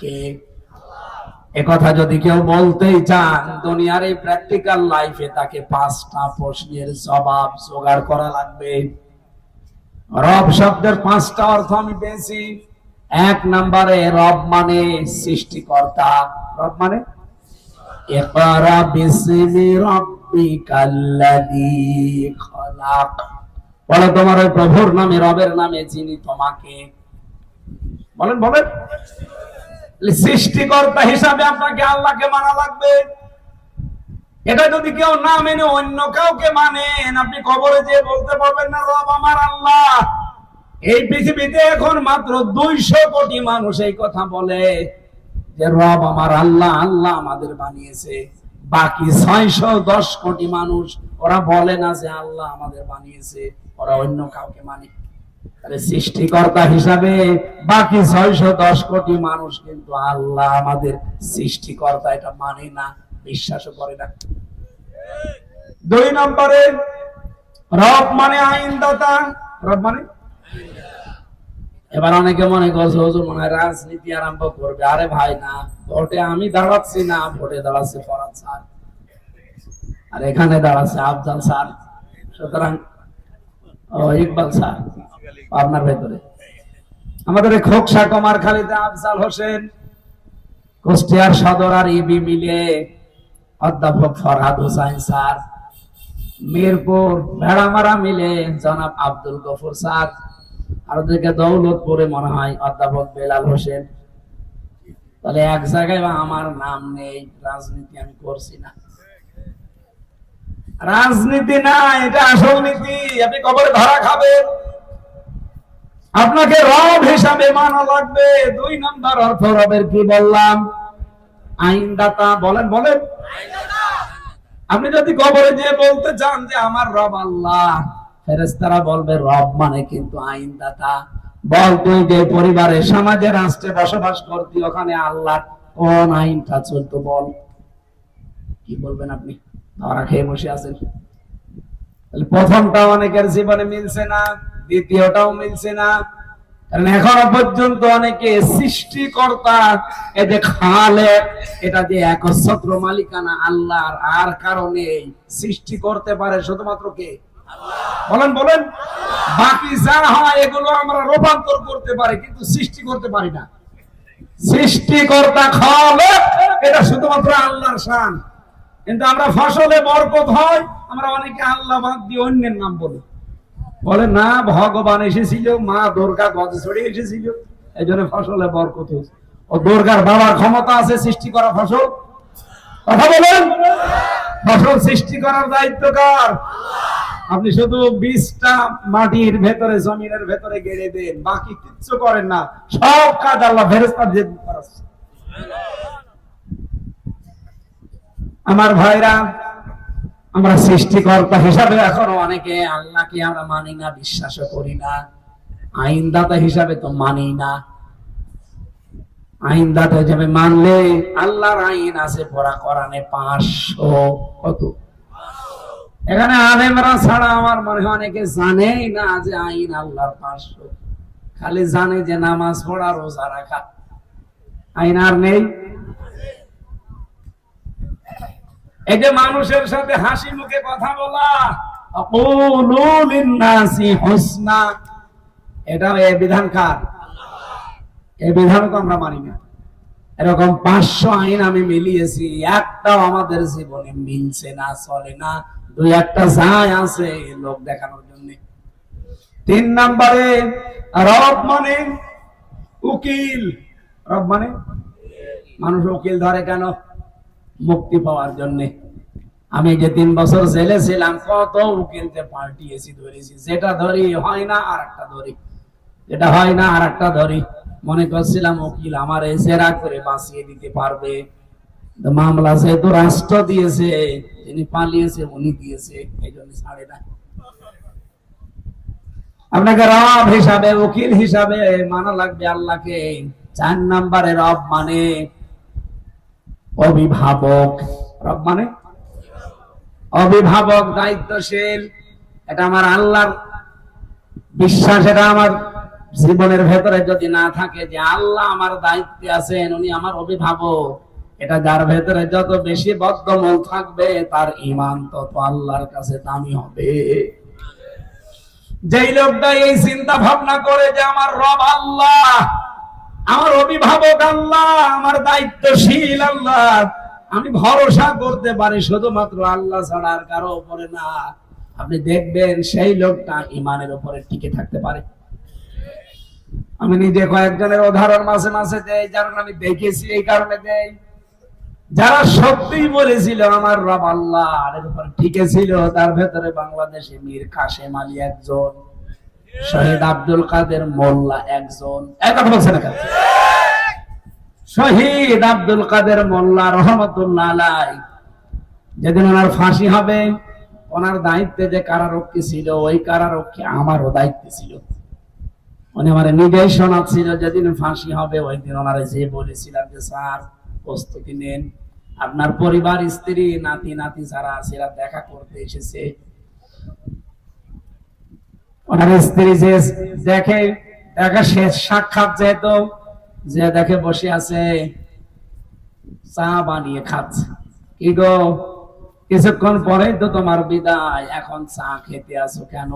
কে? একথা যদি কেউ বলতেই চান, দুনিয়ার এই প্র্যাকটিক্যাল লাইফে তাকে 5টা প্রশ্নের জবাব জোগাড় করা লাগবে। রব শব্দের 5টা অর্থ আমি পেয়েছি। 1 নম্বরে রব মানে সৃষ্টিকর্তা। রব মানে ইকরা বিসমি রাব্বিকাল্লাযী খলাক। বলো তোমার ওই প্রভুর নামে, রবের নামে, যিনি তোমাকে। বলেন বলেন, সৃষ্টিকর্তা হিসাবে আপনাকে আল্লাহকে মানা লাগবে। এটা যদি কেউ না মেনে অন্য কাউকে মানেন, আপনি কবরে যেয়ে বলতে পারবেন না রব আমার আল্লাহ। এই পৃথিবীতে এখন মাত্র 200 কোটি মানুষ এই কথা বলে যে রব আমার আল্লাহ, আল্লাহ আমাদের বানিয়েছে। বাকি 610 কোটি মানুষ ওরা বলে না যে আল্লাহ আমাদের বানিয়েছে, ওরা অন্য কাউকে মানে। তাহলে সৃষ্টিকর্তা হিসাবে বাকি 610 কোটি মানুষ কিন্তু আল্লাহ আমাদের সৃষ্টিকর্তা এটা মানে না, বিশ্বাসও করে না। 2 নম্বরে রব মানে আইনদাতা। রব মানে, এবার অনেকে মনে করছে হুজুর মনে হয় রাজনীতি আরম্ভ করবে। আরে ভাই না, ভোটে আমি দাঁড়াচ্ছি না, ভোটে দাঁড়াচ্ছে ফরাদ স্যার, আর এখানে দাঁড়াচ্ছে আফজাল স্যার, সুতরাং ইকবাল স্যার আপনার ভেতরে। আমাদের খোকসা কুমারখালীতে আফজাল হোসেন, কুষ্টিয়ার সদর আর ইবি মিলে অধ্যাপক ফরহাদ হোসাইন স্যার, মিরপুর ভেড়ামারা মিলে জনাব আব্দুল গফুর স্যার, আর ওদিকে দৌলতপুরে মনে হয় অধ্যাপক বেলাল হোসেন। তাহলে এক জায়গায় আমার নাম নেই। রাজনীতি আমি করছি না, রাজনীতি না, এটা আসল নীতি। আপনি কবরে ধরা খাবেন, আপনাকে রব হিসাবে মানা লাগবে। 2 নম্বর অর্থ রবের কি বললাম? আইনদাতা। বলেন বলেন। আপনি যদি কবরে যেয়ে বলতে চান যে আমার রব আল্লাহ, ফেরেশতারা বলবে রব মানে কিন্তু আইনদাতা। বল তুই যে পরিবারে সমাজে রাষ্ট্রে বসবাস করতি, ওখানে আল্লাহ কোন আইনটা চলতো বল? কি বলবেন আপনি? ধরা খেয়ে বসে আছেন। প্রথমটা অনেকের জীবনে মিলছে না, দ্বিতীয়টাও মিলছে না। কারণ এখনো পর্যন্ত অনেকে সৃষ্টিকর্তা, এই যে খালেক, এটা যে একচ্ছত্র মালিকানা আল্লাহর, আর কারণে সৃষ্টি করতে পারে শুধুমাত্র কে? বলেন বলেন। বাকি যা হয় এগুলো আমরা রূপান্তর করতে পারি, কিন্তু সৃষ্টি করতে পারি না। সৃষ্টিকর্তা খালেক, এটা শুধুমাত্র আল্লাহর শান। কিন্তু আমরা ফসলে বরকত হয়, আমরা অনেকে আল্লাহ বাদ দিয়ে অন্যের নাম বলি। বলে না, ভগবান এসেছিল, মা দুর্গা গজ ছড়িয়ে এসেছিল, এই জন্য ফসলে বরকত হয়েছে। ও দুর্গার বাবার ক্ষমতা আছে সৃষ্টি করা ফসল? কথা বলেন। ফসল সৃষ্টি করার দায়িত্ব কার? আপনি শুধু বীজটা মাটির ভেতরে, জমিনের ভেতরে গেড়ে দেন, বাকি কিচ্ছু করেন না। সব কাজ আল্লাহ ফেরেশতা দিয়ে করাচ্ছে। আমার ভাইরা, আমরা সৃষ্টিকর্তা হিসাবে এখনো অনেকে আল্লাহকে আমরা মানি না, বিশ্বাসও করি না। আইনদাতা হিসাবে তো মানি না। আইনদাতা হিসাবে মানলে আল্লাহর আইন আছে পড়া কোরআনে 500। কত? এখানে আলেমরা ছাড়া আমার মনে হয় অনেকে জানেই না যে আইন আল্লাহর 500। খালি জানে যে নামাজ পড়া, রোজা রাখা, আইন আর নেই। এই যে মানুষের সাথে হাসি মুখে কথা বলা, আকুলু লিন-নাসি হুসনা, এটা এই বিধান কার? এই বিধান তো আমরা মানি না। এরকম 500 আইন আমি মিলিয়েছি, একটাও আমাদের জীবনে মিলছে না, চলে না। দুই একটা যায় আছে লোক দেখানোর জন্য। 3 নম্বরে, রব মানে উকিল। রব মানে, মানুষ উকিল ধরে কেন? মুক্তি পাওয়ার জন্য। আমি যে 3 বছর জেলে ছিলাম, কত উকিলকে পাল্টিয়েছি, ধরেছি। যেটা ধরি হয় না আর একটা ধরি, যেটা হয় না আর একটা ধরি। মনে করছিলাম উকিল আমার জেরা করে বাঁচিয়ে দিতে পারবে। মামলা যেহেতু রাষ্ট্র দিয়েছে, যিনি পালিয়েছে উনি দিয়েছে, এই জন্য ছাড়ে না। আপনাকে রব হিসাবে, উকিল হিসাবে মানা লাগবে আল্লাহকে। 4 নম্বরে, রব মানে অভিভাবক। রব মানে অভিভাবক, দায়িত্বশীল। এটা আমার আল্লাহর বিশ্বাস। এটা আমার জীবনের ভেতরে যদি না থাকে যে আল্লাহ আমার দায়িত্বে আছেন, উনি আমার অভিভাবক, এটা যার ভেতরে যত বেশি বদ্ধমূল থাকবে, তার ঈমান তত আল্লাহর কাছে দামি হবে। যেই লোকটা এই চিন্তা ভাবনা করে যে আমার রব আল্লাহ, আমার অভিভাবক আল্লাহ, আমার দায়িত্বশীল আল্লাহ, আমি ভরসা করতে পারি শুধুমাত্র আল্লাহ ছাড়া আর কারো উপরে না, আপনি দেখবেন সেই লোকটা ঈমানের উপরে টিকে থাকতে পারে। আমি নিজে কয়েকজনের উদাহরণ মাঝে মাঝে দেই, যারা আমি দেখেছি, এই কারণে দেই। যারা সত্যিই বলেছিল আমার রব আল্লাহ, এর উপর টিকে ছিল, তার ভেতরে বাংলাদেশে মীর কাসেম আলী একজন, শহীদ আব্দুল কাদের মোল্লা একজন। এক কথা বলছেন না? শহীদ আব্দুল কাদের মোল্লা রহমতুল্লাহ আলাইহি, যেদিন ওনার ফাঁসি হবে, ওনার দায়িত্বে যে কারারক্ষী ছিল, ওই কারারক্ষী আমারও দায়িত্বে ছিল। উনি আমার নিজেই শোনাচ্ছিল, যেদিন ফাঁসি হবে ওই দিন ওনারা যে বলেছিলাম যে স্যার প্রস্তুতি নেন, আপনার পরিবার, স্ত্রী, নাতি নাতি যারা আছে এরা দেখা করতে এসেছে। ওনার স্ত্রী যে দেখে, দেখা শেষ সাক্ষাৎ যেহেতু, যে দেখে বসে আছে, চা বানিয়ে খাচ্ছে। কি গো, কিছুক্ষণ পরে তো তোমার বিদায়, এখন চা খেতে আসো কেন?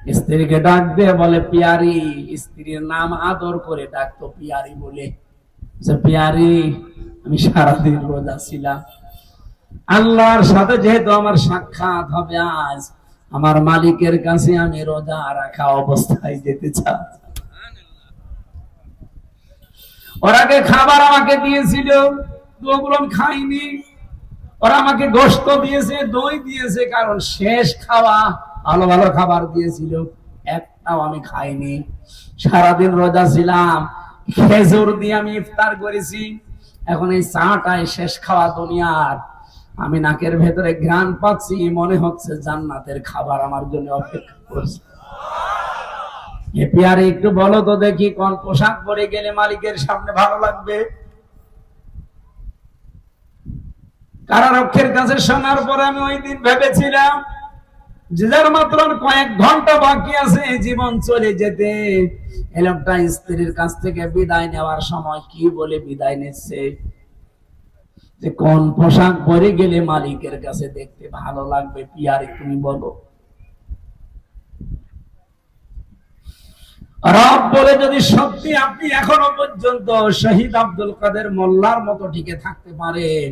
স্ত্রীকে ডাক দিয়ে বলে পিয়ারি। স্ত্রীর নাম আদর করে ডাকতো পিয়ারি বলে। পিয়ারি, আমি সারাদিন রোজা ছিলাম, আল্লাহর সাথে যেহেতু আমার সাক্ষাৎ হবে আজ, আমার মালিকের কাছে আমি রোজা রাখা অবস্থায় যেতে চাই। ওরাকে খাবার আমাকে দিয়েছিল, ওগুলো আমি খাইনি। ওরা আমাকে গোশত দিয়েছে, দই দিয়েছে, কারণ শেষ খাওয়া, ভালো ভালো খাবার দিয়েছিল, একটাও আমি খাইনি। সারাদিন রোজা ছিলাম, খেজুর দিয়ে আমি ইফতার করেছি, এখন এই চাটাই শেষ খাওয়া দুনিয়ার, আমি নাকের ভেতরে ঘ্রাণ পাচ্ছি, মনে হচ্ছে জান্নাতের খাবার আমার জন্য অপেক্ষা করছে। এ পিয়ারে একটু বলো তো দেখি, কোন পোশাক পরে গেলে মালিকের সামনে ভালো লাগবে? কারারক্ষের কাছে শোনার পরে আমি ওই দিন ভেবেছিলাম যে যার মাত্র কয়েক ঘন্টা বাকি আছে জীবন চলে যেতে, এই লোকটা স্ত্রীর কাছ থেকে বিদায় নেওয়ার সময় কি বলে বিদায় নিচ্ছে, যে কোন পোশাক পরে গেলে মালিকের কাছে দেখতে ভালো লাগবে? পিয়ারে তুমি বলো। রব বলে যদি সত্যি আপনি এখনো পর্যন্ত শহীদ আব্দুল কাদের মোল্লার মতো টিকে থাকতে পারেন,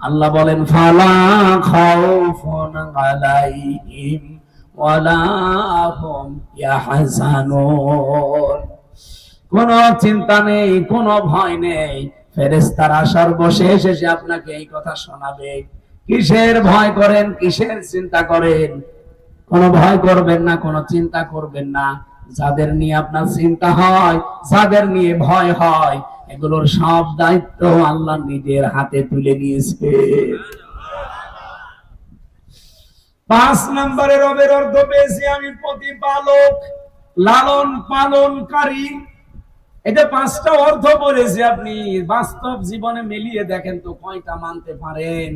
আল্লাহ বলেন ফালা খাউফুন আলাইহিম ওয়ালা হুম ইয়াহজানুন, কোনো চিন্তা নেই, কোনো ভয় নেই। ফেরেশতারা সর্বশেষ এসে আপনাকে এই কথা শোনাবে। কিসের ভয় করেন, কিসের চিন্তা করেন? কোনো ভয় করবেন না, কোনো চিন্তা করবেন না। যাদের নিয়ে আপনার চিন্তা হয়, যাদের নিয়ে ভয় হয়, এগুলোর সব দায়িত্ব আল্লাহ নিজের হাতে তুলে নিয়েছে। 5 নম্বরে রবের অর্থ পেয়েছি আমি প্রতিপালক, লালন পালনকারী। এটা 5টা অর্থ বলেছি, আপনি বাস্তব জীবনে মিলিয়ে দেখেন তো কয়টা মানতে পারেন?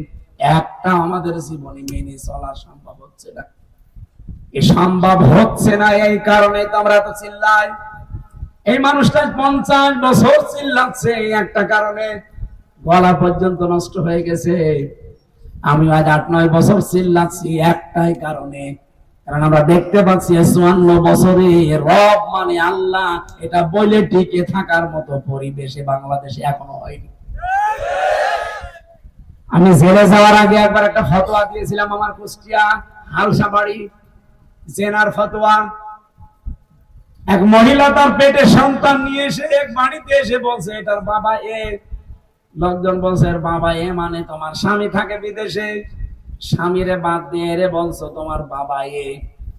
একটা আমাদের জীবনে মেনে চলা সম্ভব হচ্ছে না। সম্ভব হচ্ছে না, এই কারণে তো আমরা তো চিল্লাই। এই মানুষটা 50 বছর চিল্লাচ্ছে একটা কারণে, গলা পর্যন্ত নষ্ট হয়ে গেছে। আমি আজ 8-9 বছর চিল্লাচ্ছি একটাই কারণে, কারণ আমরা দেখতে পাচ্ছি 54 বছরে রব মানে আল্লাহ, এটা বলে টিকে থাকার মতো পরিবেশে বাংলাদেশে এখনো হয়নি। আমি জেলে যাওয়ার আগে একবার একটা ফতোয়া দিয়েছিলাম, আমার কুষ্টিয়া হালসাবাড়ি জেনার ফতোয়া। এক মহিলা তার পেটে সন্তান নিয়ে এসে এক বাড়িতে এসে বলছে এটার বাবা এ। লোকজন বলছে এর বাবা এ মানে তোমার স্বামী থাকে বিদেশে, স্বামীরে বাদ দিয়ে এরে বলছো তোমার বাবা এ,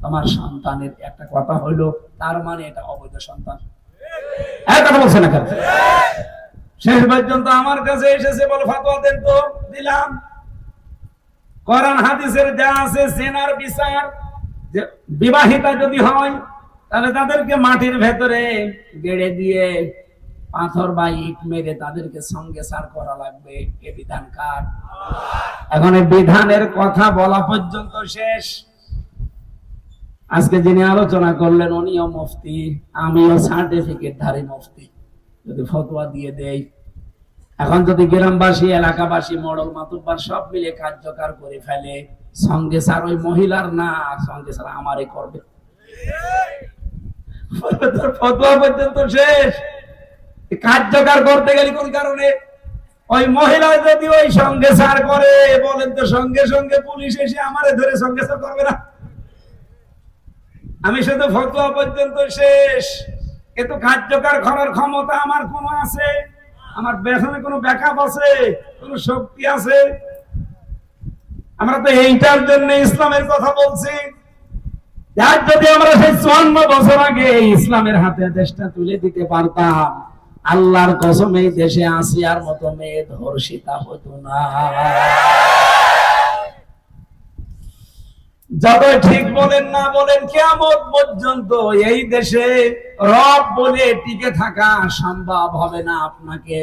তোমার সন্তানের একটা কথা হইলো, তার মানে এটা অবৈধ সন্তান। এক কথা বলছে না কেন? শেষ পর্যন্ত আমার কাছে এসেছে, বলে ফতোয়া দেন তো। দিলাম। কোরআন হাদিসের যা আছে জেনার বিচার, যে বিবাহিতা যদি হয় তাহলে তাদেরকে মাটির ভেতরে গেড়ে দিয়ে পাথর বা ইট মেরে তাদেরকে সঙ্গে সার করা লাগবে। এ বিধান কার? এখন এই বিধানের কথা বলা পর্যন্ত শেষ। আজকে যিনি আলোচনা করলেন উনিও মুফতি, আমিও সার্টিফিকেটধারী মুফতি, যদি ফতোয়া দিয়ে দেই। এখন যদি গ্রামবাসী, এলাকাবাসী, মডল মাতুব্বার সব মিলে কার্যকর করে ফেলে, সঙ্গে স্যার ওই মহিলার না, সঙ্গে স্যার আমারে করবে। ফতোয়া পর্যন্ত শেষ। কার্যকর করতে গেলে কোন কারণে? ওই মহিলা যদি ওই সঙ্গে স্যার করে, বলেন তো সঙ্গে সঙ্গে পুলিশ এসে আমারে ধরে সঙ্গে স্যার করবে না? আমি শুধু ফতোয়া পর্যন্ত শেষ, কিন্তু কার্যকর করার ক্ষমতা আমার কোন আছে? আমার পেছনে কোনো ব্যাকআপ আছে, কোন শক্তি আছে? আমরা তো এইটার জন্য ইসলামের কথা বলছি। আর যদি আমরা সেই 54 বছর আগে ইসলামের হাতে দেশটা তুলে দিতে পারতাম, আল্লাহর কসম এই দেশে আসিয়ার মতো মেয়ে ধর্ষিতা হতো না। যতই ঠিক বলেন না বলেন, কিয়ামত পর্যন্ত এই দেশে রব বলে টিকে থাকা সম্ভব হবে না। আপনাকে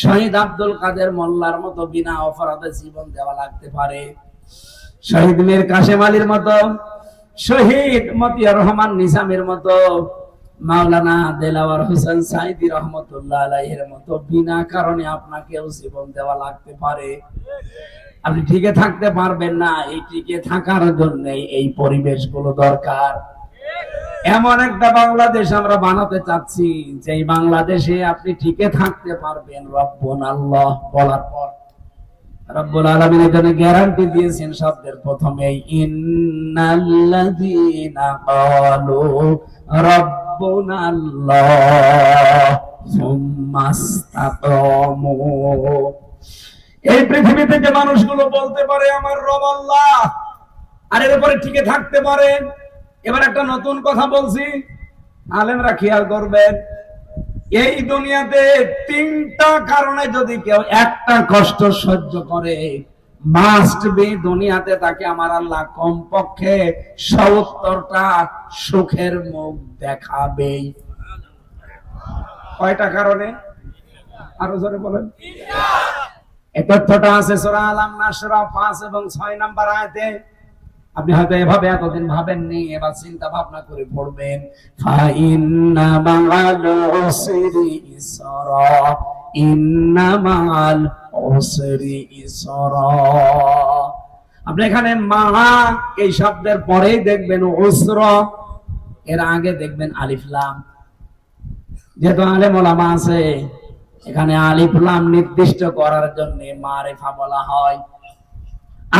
শহীদ আব্দুল কাদের মোল্লার মতো বিনা অপরাধে জীবন দেওয়া লাগতে পারে, শহীদ মীর কাসেম আলীর মতো, শহীদ মতিয়ার রহমান নিজামের মতো, মাওলানা দেলাওয়ার হোসেন সাইদি রহমতুল্লাহ আলাইহির মতো বিনা কারণে আপনাকেও জীবন দেওয়া লাগতে পারে। আপনি টিকে থাকতে পারবেন না। এই টিকে থাকার জন্য এই পরিবেশগুলো দরকার। এমন একটা বাংলাদেশ আমরা বানাতে চাচ্ছি, যে বাংলাদেশে আপনি টিকে থাকতে পারবেন। রব্বুন আল্লাহ বলার পর রব্বুল আলামিন এখানে গ্যারান্টি দিয়েছেন শব্দের প্রথমেই, ইন্নাল্লাযীনা ক্বালু রব্বুনা আল্লাহ সুম্মা ইসতাকামু। এই পৃথিবীতে যে মানুষগুলো বলতে পারে আমার রব আল্লাহ, আর এর উপরে টিকে থাকতে পারেন। এবার একটা নতুন কথা বলছি, আলেমরা খেয়াল করবেন। এই দুনিয়াতে তিনটা কারণে যদি কেউ একটা কষ্ট সহ্য করে, মাস্ট বি দুনিয়াতে তাকে আমার আল্লাহ কমপক্ষে 70টা সুখের মুখ দেখাবেই। কয়টা কারণে? আরো জোরে বলেন। এই তথ্যটা আছে সূরা আল নাসর 5 এবং 6 নম্বর আয়াতে। আপনি হয়তো এভাবে এতদিন ভাবেননি, এবার চিন্তা ভাবনা করে পড়বেন। ফা ইন্না মা'আল উসরি ইসরা, ইন্না মা'আল উসরি ইসরা। আপনি এখানে মা এই শব্দের পরেই দেখবেন উসরা, এর আগে দেখবেন আলিফ লাম। যেহেতু আলেম ওলামা আছে, এখানে আলিফ লাম নির্দিষ্ট করার জন্য মারিফা বলা হয়।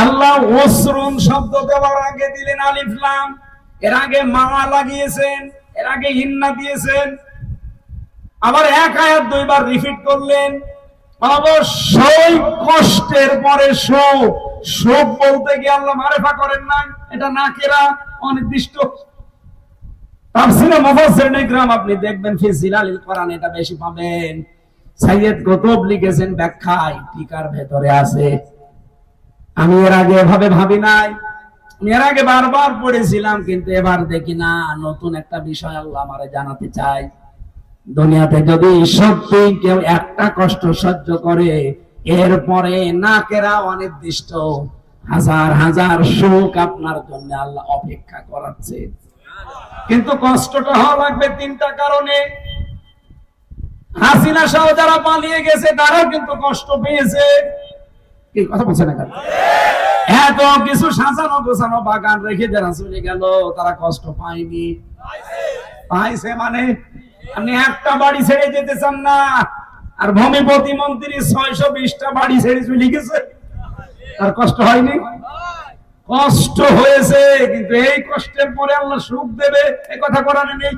আল্লাহ উসরুন শব্দ দেওয়ার আগে দিলেন আলিফ লাম, এর আগে মা লাগিয়েছেন, এর আগে ইন্না দিয়েছেন। আবার এক আয়াত দুইবার রিপিট করলেন। অবশ্যই কষ্টের পরে সুখ, সুখ বলতে গিয়ে আল্লাহ মারিফা করেন নাই, এটা নাকিরা অনির্দিষ্ট। তাফসীরে মুফাসসিরিন ইকরাম আপনি দেখবেন ফি জিলালিল কোরআন এটা বেশি পাবেন। সাইয়্যিদ কুতুব লিখেছেন ব্যাখ্যায়, টিকার ভেতরে আছে। আমি এর আগে এভাবে ভাবি নাই, আমি এর আগে বারবার পড়েছিলাম, কিন্তু এবার দেখি না নতুন একটা বিষয় আল্লাহ আমারে জানাতে চাই। দুনিয়াতে যদি সত্যি কেউ একটা কষ্ট সহ্য করে, এরপরে নাকেরা অনির্দিষ্ট হাজার হাজার সুখ আপনার জন্য আল্লাহ অপেক্ষা করাচ্ছে। কিন্তু কষ্টটা হওয়া লাগবে তিনটা কারণে। হাসিনা সহ যারা পালিয়ে গেছে তারাও কিন্তু কষ্ট পেয়েছে। কি কথা বলছে না? এত কিছু সাজানো গোছানো বাগান রেখে যারা চলে গেল তারা কষ্ট পায়নি? পাইছে। মানে আপনি একটা বাড়ি ছেড়ে যেতে চান না, আর ভূমি প্রতিমন্ত্রী 620টা বাড়ি ছেড়ে চলে গেছে, তার কষ্ট হয়নি? কষ্ট হয়েছে, কিন্তু এই কষ্টের পরে আল্লাহ সুখ দেবে এই কথা কোরআনে নেই।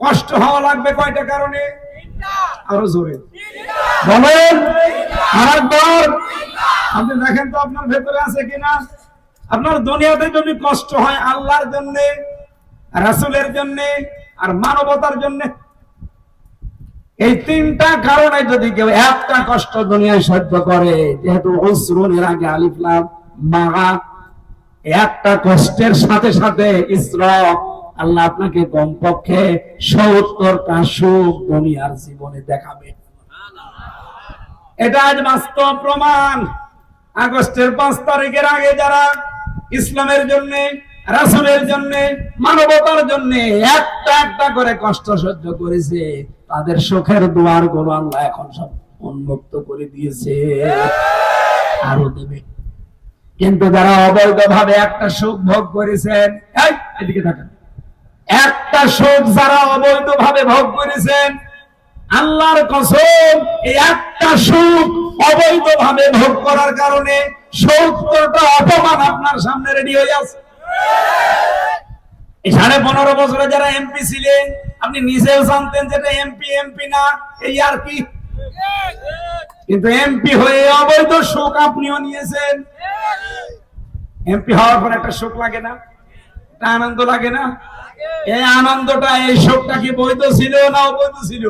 কষ্ট হওয়া লাগবে কয়টা কারণে? আরো জোরে বলেন। আরেকবার আপনি দেখেন তো আপনার ভেতরে আছে কিনা। আপনার দুনিয়াতে যদি কষ্ট হয় আল্লাহর জন্য, রাসূলের জন্য, আর মানবতার জন্য, এই তিনটা কারণে যদি কেউ একটা কষ্ট দুনিয়ায় সহ্য করে, যেহেতু উসরুন এর আগে আলিফ লাম মা, একটা কষ্টের সাথে সাথে ইসরা, আল্লাহ আপনাকে কমপক্ষে 70টা সুখ দুনিয়ার জীবনে দেখাবে। এটা আজ বাস্তব প্রমাণ। আগস্টের 5 তারিখের আগে যারা ইসলামের জন্য, রাসূলের জন্য, মানবতার জন্য একটা একটা করে কষ্ট সহ্য করেছে, তাদের সুখের দুয়ার গুলো আল্লাহ এখন সব উন্মুক্ত করে দিয়েছে, আরো দেবে। কিন্তু যারা অবৈধভাবে একটা সুখ ভোগ করেছেন, এদিকে থাকেন, একটা সুখ যারা অবৈধভাবে ভোগ করেছেন, আল্লাহর কসম এই একটা সুখ অবৈধভাবে ভোগ করার কারণে 70টা অপমান আপনার সামনে রেডি হয়ে আছে। এই 15.5 বছরে যারা এমপি ছিলেন, আপনি নিজেও জানতেন যেটা এমপি না, এই আর কি। কিন্তু এমপি হয়ে অবৈধ সুখ আপনিও নিয়েছেন। এমপি হওয়ার পর একটা সুখ লাগে না? একটা আনন্দ লাগে না? এই আনন্দটা, এই সুখটা কি বৈধ ছিল না অবৈধ ছিল?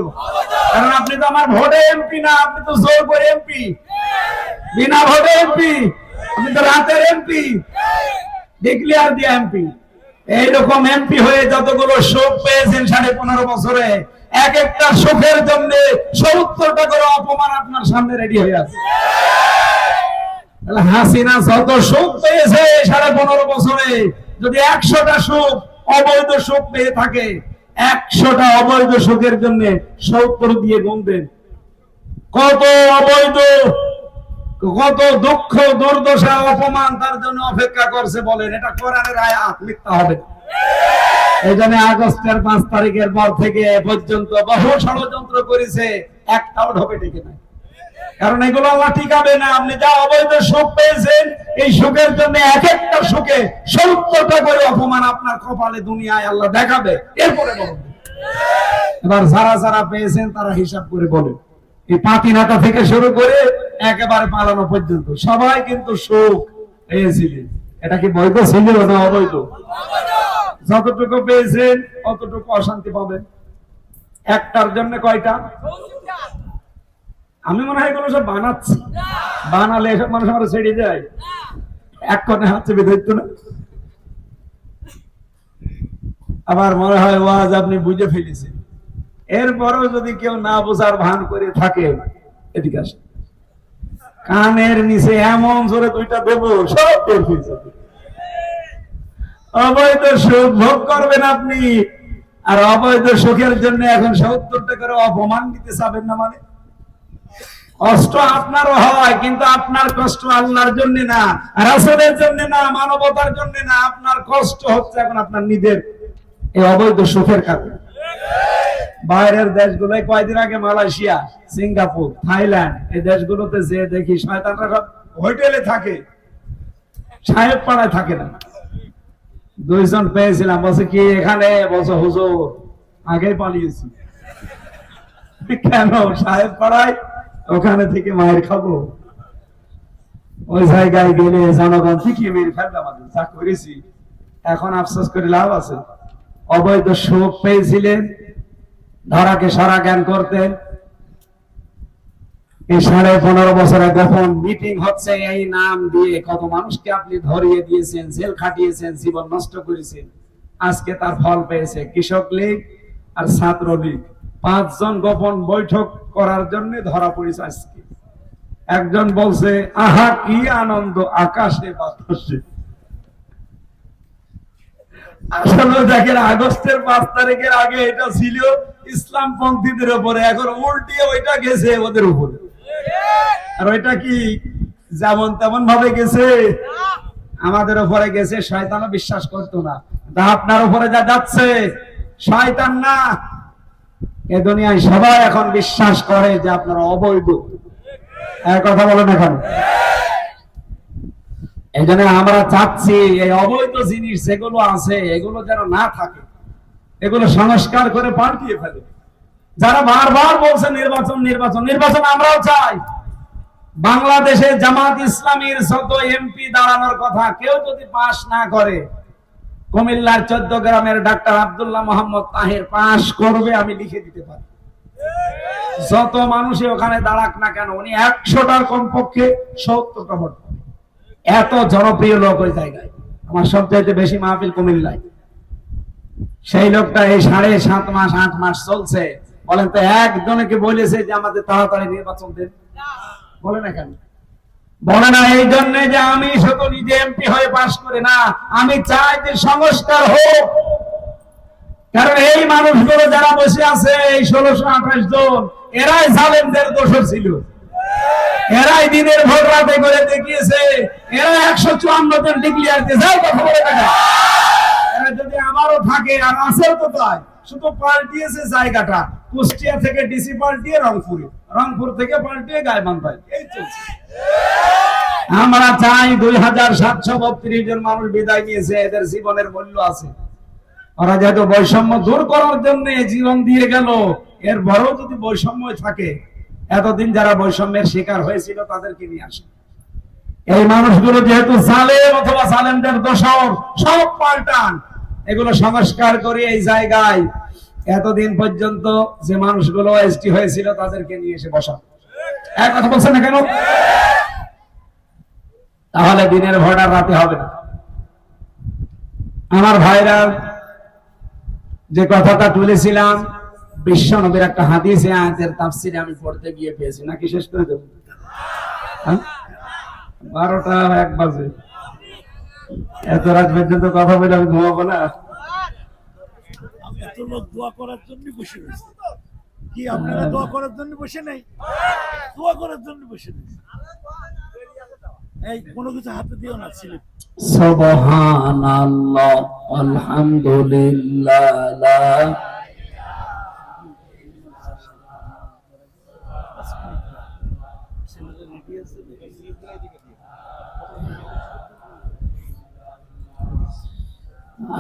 কারণ আপনি তো আমার ভোটে এমপি না, আপনি তো জোর করে এমপি, বিনা ভোটে এমপি, আপনি তো রাতের এমপি, ডিক্লেয়ার দিয়া এমপি। এইরকম এমপি হয়ে যতগুলো সুখ পেয়েছেন 15.5 বছরে, এক একটা সুখের জন্য 70টা করে অপমান আপনার সামনে রেডি হয়ে আছে। হাসিনা যত সুখ পেয়েছে 15.5 বছরে, যদি 100টা সুখ অবৈধ সুখ পেয়ে থাকে, 100টা অবৈধ সুখের জন্য 70 দিয়ে গুনবেন, কত অবৈধ, কত দুঃখ, দুর্দশা, অপমান তার জন্য অপেক্ষা করছে বলেন। এটা কোরআনের আয়াত, মিথ্যা হবে। এই জন্য আগস্টের 5 তারিখের পর থেকে পর্যন্ত বহু ষড়যন্ত্র করেছে, একটাও ঢোকে টিকে নাই। কারণ এগুলো আল্লাহ টিকাবে না। আপনি যা অবৈধ সুখ পেয়েছেন, এই সুখের জন্য এক একটা সুখে 70টা করে অপমান আপনার কপালে দুনিয়ায় আল্লাহ দেখাবে। এরপরে বলুন, এবার যারা যারা পেয়েছেন তারা হিসাব করে বলেন। এই পাতিনাটা থেকে শুরু করে একেবারে পালানো পর্যন্ত সবাই কিন্তু সুখ পেয়েছিলেন। এটা কি বৈধ ছিল না অবৈধ? যতটুকু পেয়েছেন অতটুকু অশান্তি পাবেন। একটার জন্য কয়টা? আমি মনে হয় এগুলো সব বানাচ্ছি, বানালে এসব মানুষ আমার ছেড়ে যায়, এক কোণে হাতে বেঁধে না। আমার মনে হয় ওয়াজ আপনি বুঝে ফেলেছেন, এরপরেও যদি কেউ না বোঝার ভান করে থাকে, এদিকে আসে, কানের নিচে এমন জোরে দুইটা দেবো, সব টের পেয়ে যাবে। অবৈধ সুখ ভোগ করবেন আপনি, আর অবৈধ সুখের জন্য এখন 70 টাকার অপমান দিতে চাবেন না? মানে কষ্ট আপনারও হয়, কিন্তু আপনার কষ্ট আল্লাহর জন্য না, রাসূলের জন্য না, মানবতার জন্য না। আপনার কষ্ট হচ্ছে এখন আপনার নিজের এই অবৈধ সুখের কারণে। বাইরের দেশগুলোয় কয়েকদিন আগে মালয়েশিয়া, সিঙ্গাপুর, থাইল্যান্ড, এই দেশগুলোতে যে দেখি শয়তানরা সব হোটেলে থাকে, সাহেব পাড়ায় থাকে না। দুইজন পেয়েছিলাম, বলছে কি এখানে? বলছে হুজুর আগেই পালিয়েছি। কেন? সাহেব পাড়ায়, ওখানে থেকে মায়ের খাবো। ওই জায়গায় গেলে জনগণ ঠিকই মেরে ফেলবে আমাদের, যা করেছি। এখন আফসোস করে লাভ আছে? অবৈধ সুখ পেয়েছিলেন, ধরাকে সারা জ্ঞান করতেন। এই 15.5 বছরে গোপন মিটিং হচ্ছে এই নাম দিয়ে, কত মানুষকে আপনি ধরিয়ে দিয়েছেন, জেল খাটিয়েছেন, জীবন নষ্ট করেছেন। আজকে তার ফল পেয়েছে কৃষক লীগ আর ছাত্র লীগ। 5 জন গোপন বৈঠক করার জন্য ধরা পড়েছে আজকে। একজন বলছে আহা কি আনন্দ আকাশে বাতাসে। আসলে দেখেন, আগস্টের 5 তারিখের আগে এটা ছিল ইসলাম পন্থীদের উপরে, এখন উল্টিয়ে ওইটা গেছে ওদের উপরে। আর ওইটা কি যেমন তেমন ভাবে গেছে? আমাদের উপরে গেছে। শয়তানও বিশ্বাস করতো না, আপনার উপরে যা যাচ্ছে শয়তান না, এ দুনিয়ায় সবাই এখন বিশ্বাস করে যে আপনারা অবৈধ। এক কথা বলেন এখন। এই জন্য আমরা চাচ্ছি এই অবৈধ জিনিস যেগুলো আছে এগুলো যেন না থাকে, এগুলো সংস্কার করে পাল্টিয়ে ফেলে। যারা বারবার বলছে নির্বাচন নির্বাচন নির্বাচন, আমরাও চাই। বাংলাদেশে জামাত ইসলামীর যত এমপি দাঁড়ানোর কথা, কেউ যদি পাশ না করে, কুমিল্লার 14 গ্রামের ডাক্তার আব্দুল্লাহ মোহাম্মদ তাহের পাশ করবে, আমি লিখে দিতে পারি। যত মানুষই ওখানে দাঁড়াক না কেন, উনি 100টার কমপক্ষে 70টা ভোট। এত জনপ্রিয় লোক ওই জায়গায়। আমার সবচাইতে বেশি মাহফিল কুমিল্লায়। সেই লোকটা এই 7.5 মাস 8 মাস চলছে। বলেন তো একজনকে বলেছে যে আমাদের তাড়াতাড়ি নির্বাচন দেন? বলে না কেন? বলে না এই জন্য যে আমি শুধু নিজে এমপি হয়ে পাশ করে না, আমি চাই যে সংস্কার হোক। কারণ এই মানুষগুলো যারা বসে আছে, এই 1628 জন, এরাই জালেমদের দোষর ছিল। এরাই দিনের ভোট রাতে করে দেখিয়েছে। এরা 154 জন ডিক্লিয়ার দিয়েছে। কথা বলে না, এরা যদি আমারও থাকে, আর আছেও তো তাই, শুধু পাল্টিয়েছে জায়গাটা। কুষ্টিয়া থেকে ডিসি পাল্টিয়ে রংপুরে, রংপুর থেকে পাল্টিয়ে গাইবান্ধায়, এই চলছে। আমরা চাই 2732 জন মানুষ বিদায় নিয়েছে, এদের জীবনের মূল্য আছে। ওরা যেহেতু বৈষম্য দূর করার জন্য জীবন দিয়ে গেল, এর বড়ও যদি বৈষম্য থাকে, এতদিন যারা বৈষম্যের শিকার হয়েছিল তাদেরকে নিয়ে আসে। এই মানুষগুলো যেহেতু জালেম অথবা জালেমদের দোষর, সব পাল্টান, এগুলো সংস্কার করে এই জায়গায় এতদিন পর্যন্ত যে মানুষগুলো এসটি হয়েছিল তাদেরকে নিয়ে এসে বসা। এক কথা বলছেন না কেন? তাহলে দিনের ভোট আর রাতে হবে না। আমার ভাইরা, যে কথাটা তুলেছিলাম, বিশ্ব নবীর একটা হাদিস আয়াতের তাফসীরে আমি পড়তে গিয়ে পেয়েছি। নাকি শেষ করে দেব? 12টা 1 বাজে, এত রাত পর্যন্ত কথা বলে আমি ঘুমাবো না। এত লোক দোয়া করার জন্য বসে রয়েছে। কি আপনারা দোয়া করার জন্য বসে নাই? দোয়া করার জন্য বসে রয়েছে। এই কোনো কিছু হাতে দিও না। স্লিপ। সুবহানাল্লাহ, আলহামদুলিল্লাহ, লা